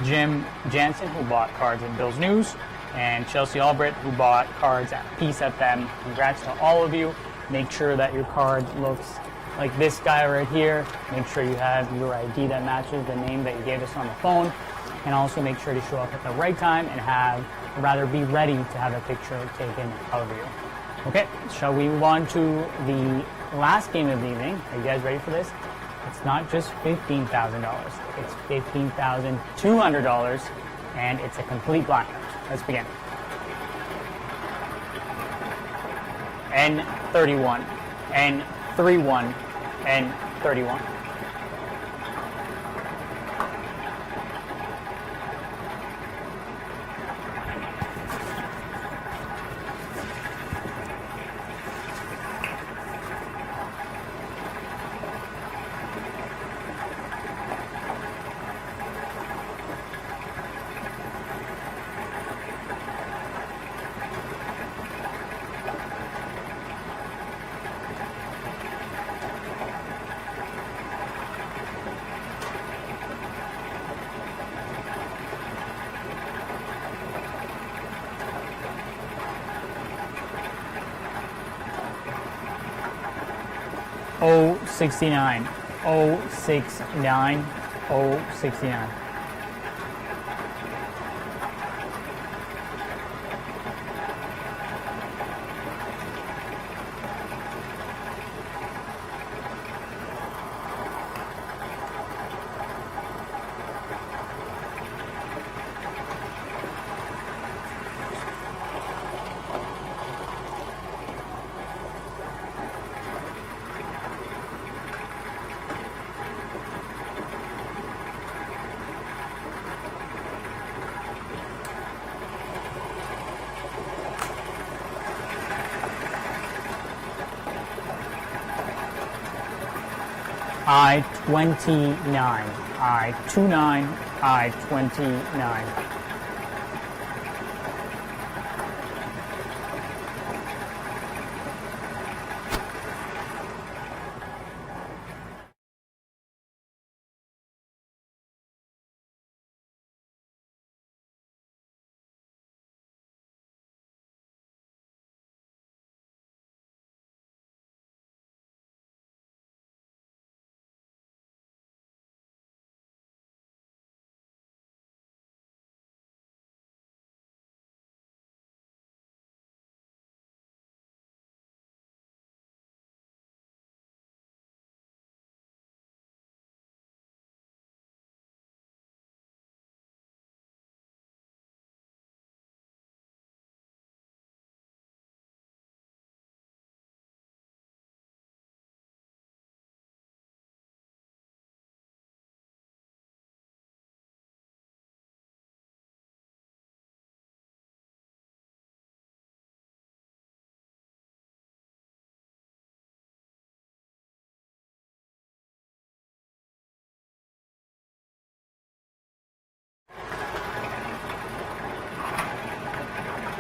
Jim Jansen, who bought cards in Bill's News. And Chelsea Albrecht, who bought cards at Peace FM. Congrats to all of you. Make sure that your card looks like this guy right here. Make sure you have your ID that matches the name that you gave us on the phone. And also make sure to show up at the right time and be ready to have a picture taken of you. Okay, shall we move on to the last game of the evening? Are you guys ready for this? It's not just $15,000. It's $15,200, and it's a complete blackout. Let's begin. N31, N31, N31. O69, O69, O69. I-29. I-29. I-29.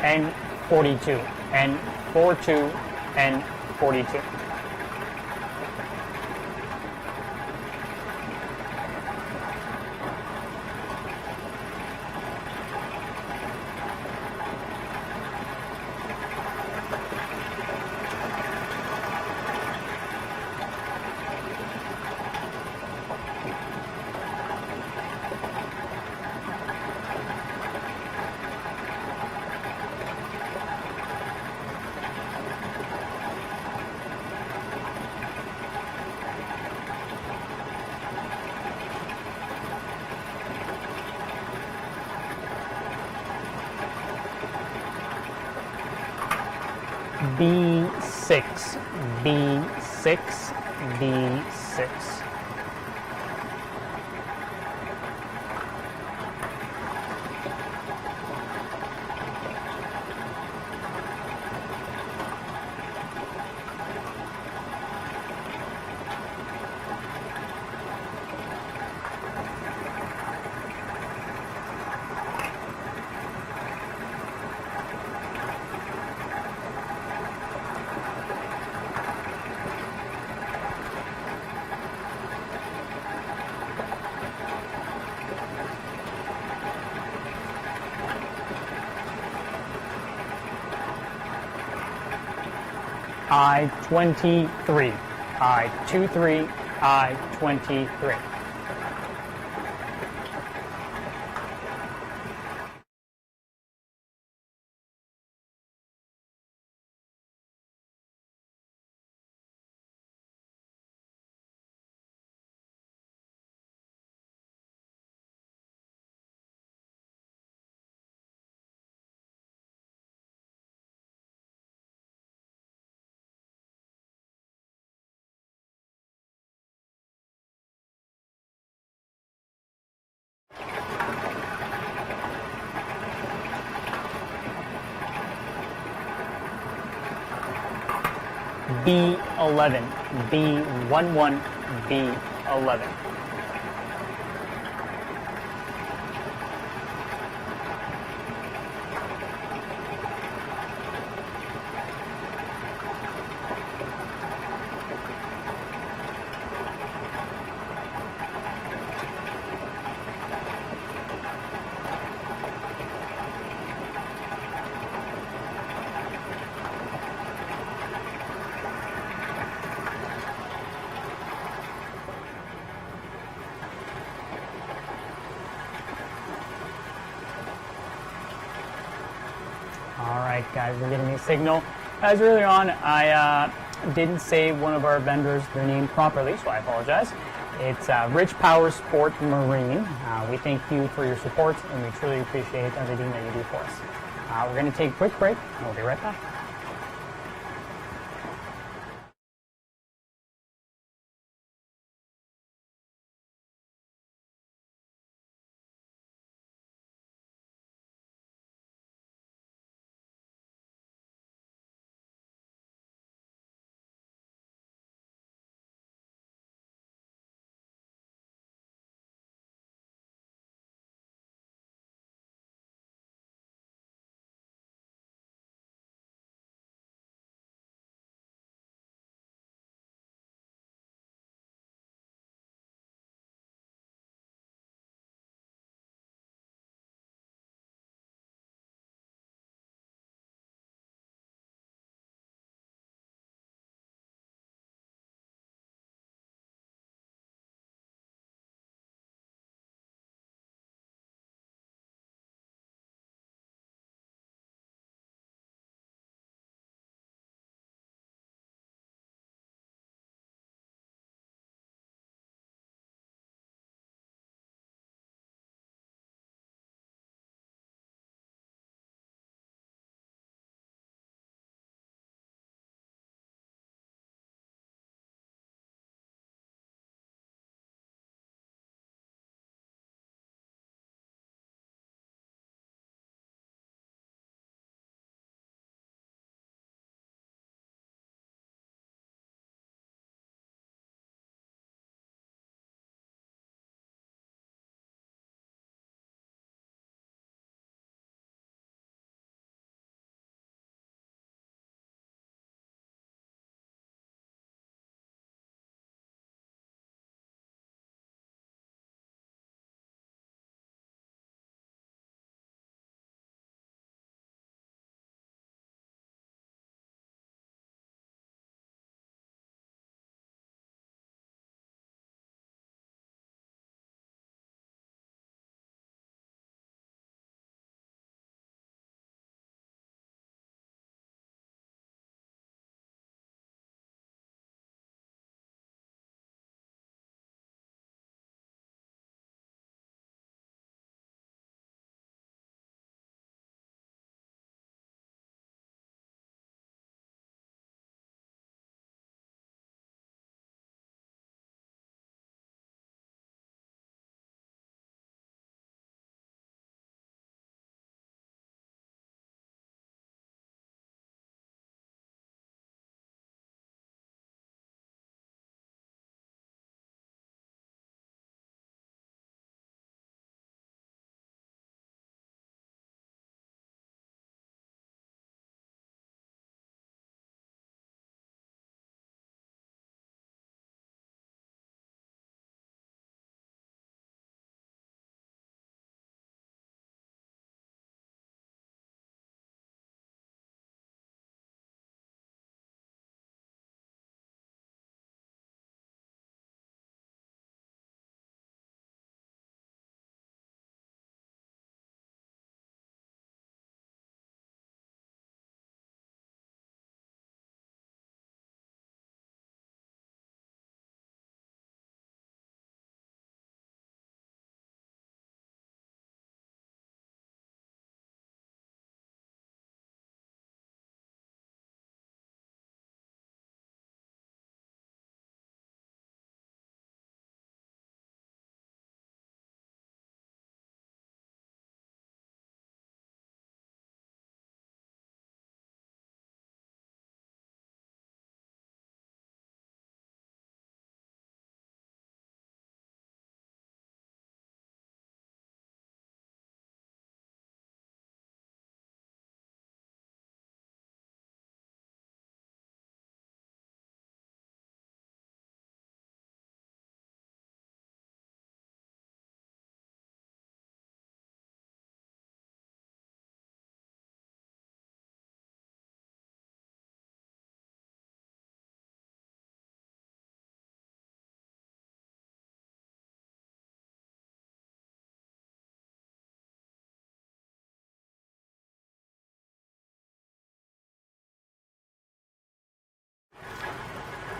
N42, N42, N42. B6, B6, B6. I-23, I-23, I-23. B11, B11, B11. Alright guys, we're getting a signal. As earlier on, I didn't say one of our vendors their name properly, so I apologize. It's Rich Power Sport Marine. We thank you for your support, and we truly appreciate everything that you do for us. We're going to take a quick break, and we'll be right back.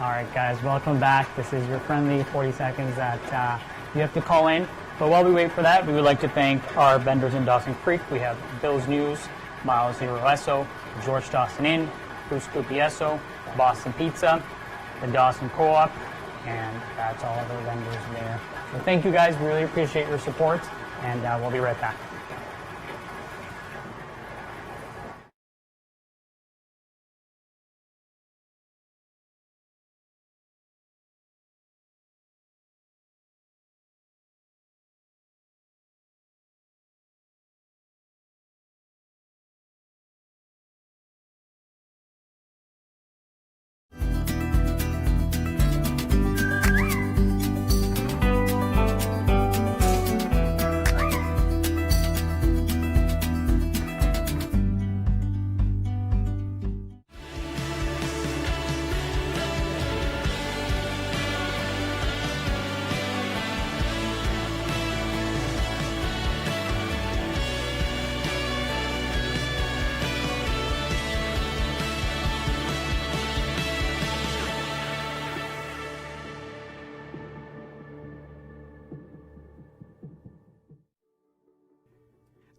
All right, guys, welcome back. This is your friendly 40 seconds that you have to call in. But while we wait for that, we would like to thank our vendors in Dawson Creek. We have Bill's News, Miles Zero Esso, George Dawson Inn, Blue Scoopy Esso, Boston Pizza, the Dawson Co-op, and that's all of our vendors there. So thank you guys. We really appreciate your support, and we'll be right back.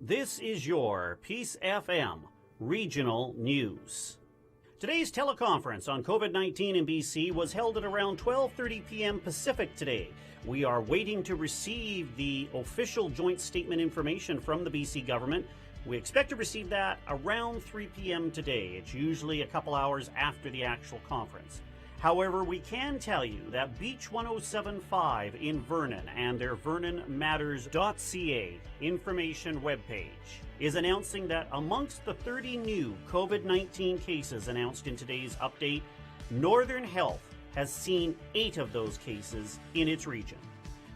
This is your Peace FM Regional News. Today's teleconference on COVID-19 in BC was held at around 12:30 p.m. Pacific today. We are waiting to receive the official joint statement information from the BC government. We expect to receive that around 3 p.m. today. It's usually a couple hours after the actual conference. However, we can tell you that Beach 1075 in Vernon and their vernonmatters.ca information webpage is announcing that amongst the 30 new COVID-19 cases announced in today's update, Northern Health has seen 8 of those cases in its region.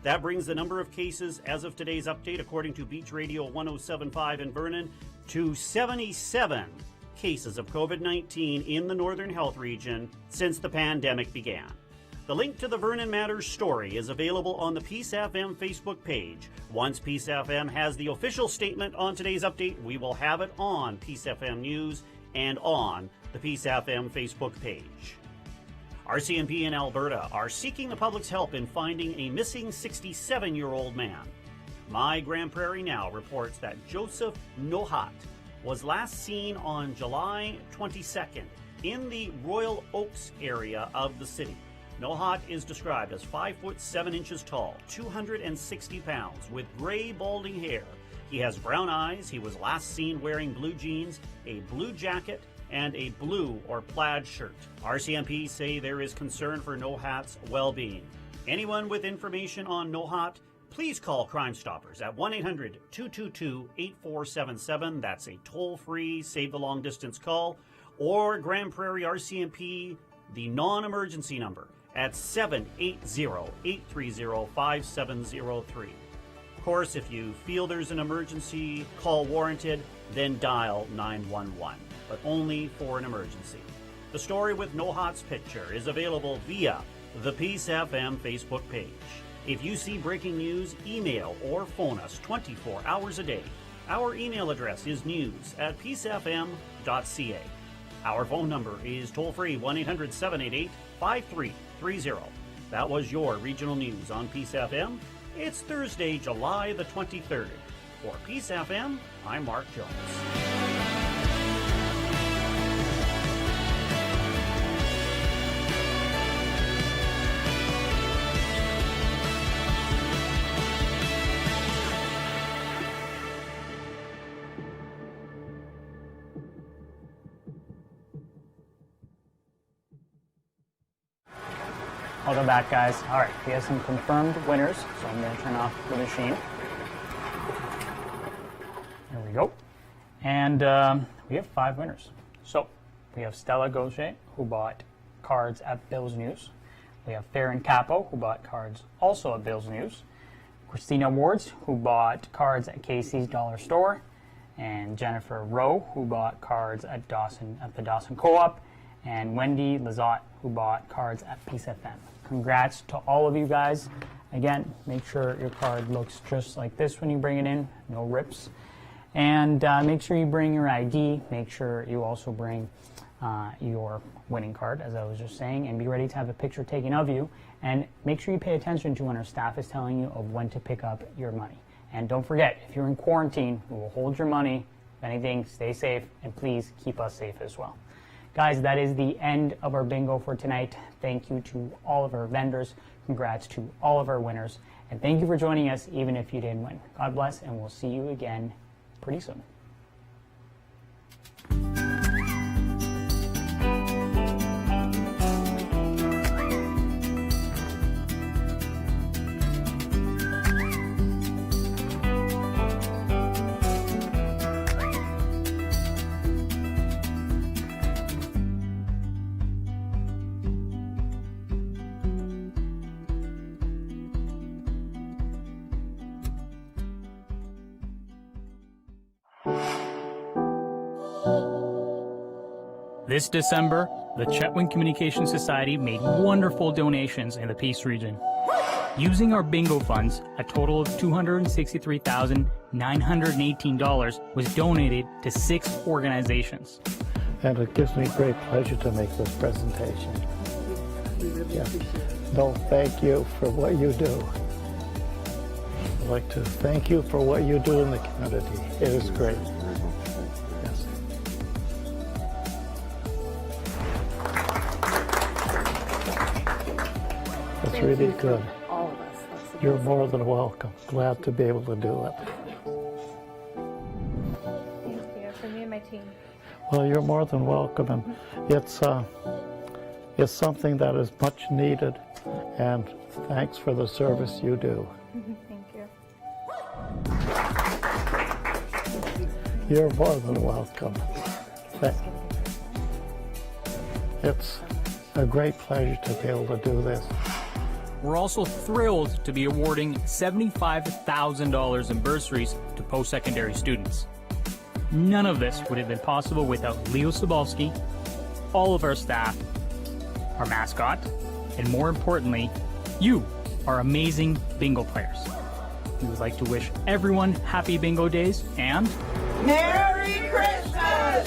That brings the number of cases as of today's update, according to Beach Radio 1075 in Vernon, to 77 cases of COVID-19 in the Northern Health region since the pandemic began. The link to the Vernon Matters story is available on the Peace FM Facebook page. Once Peace FM has the official statement on today's update, we will have it on Peace FM News and on the Peace FM Facebook page. RCMP in Alberta are seeking the public's help in finding a missing 67-year-old man. My Grand Prairie Now reports that Joseph Nohat was last seen on July 22nd in the Royal Oaks area of the city. Nohat is described as 5 foot 7 inches tall, 260 pounds, with gray balding hair. He has brown eyes. He was last seen wearing blue jeans, a blue jacket, and a blue or plaid shirt. RCMP say there is concern for Nohat's well-being. Anyone with information on Nohat, please call Crime Stoppers at 1-800-222-8477. That's a toll-free, save-the-long-distance call. Or Grand Prairie RCMP, the non-emergency number, at 780-830-5703. Of course, if you feel there's an emergency call warranted, then dial 911, but only for an emergency. The story with Nohat's picture is available via the Peace FM Facebook page. If you see breaking news, email or phone us 24 hours a day. Our email address is news@peacefm.ca. Our phone number is toll-free 1-800-788-5330. That was your regional news on Peace FM. It's Thursday, July the 23rd. For Peace FM, I'm Mark Jones. Welcome back, guys. All right, we have some confirmed winners, so I'm going to turn off the machine. There we go. And we have 5 winners. So we have Stella Gaucher, who bought cards at Bill's News. We have Farron Capo, who bought cards also at Bill's News. Christina Wards, who bought cards at Casey's Dollar Store. And Jennifer Rowe, who bought cards at the Dawson Co-op. And Wendy Lizotte, who bought cards at Peace FM. Congrats to all of you guys. Again, make sure your card looks just like this when you bring it in, no rips. And make sure you bring your ID. Make sure you also bring your winning card, as I was just saying, and be ready to have a picture taken of you. And make sure you pay attention to when our staff is telling you of when to pick up your money. And don't forget, if you're in quarantine, we will hold your money. If anything, stay safe, and please keep us safe as well. Guys, that is the end of our bingo for tonight. Thank you to all of our vendors. Congrats to all of our winners. And thank you for joining us, even if you didn't win. God bless, and we'll see you again pretty soon. This December, the Chetwynd Communication Society made wonderful donations in the Peace region. Using our bingo funds, a total of $263,918 was donated to 6 organizations. And it gives me great pleasure to make this presentation. No, thank you for what you do. I'd like to thank you for what you do in the community. It is great. Yes. It's really good. All of us. You're more than welcome. Glad to be able to do it. Thank you for me and my team. Well, you're more than welcome, and it's something that is much needed, and thanks for the service you do. Thank you. You're more than welcome. It's a great pleasure to be able to do this. We're also thrilled to be awarding $75,000 in bursaries to post-secondary students. None of this would have been possible without Leo Sobalski, all of our staff, our mascot, and more importantly, you, our amazing bingo players. We would like to wish everyone happy bingo days and Merry Christmas!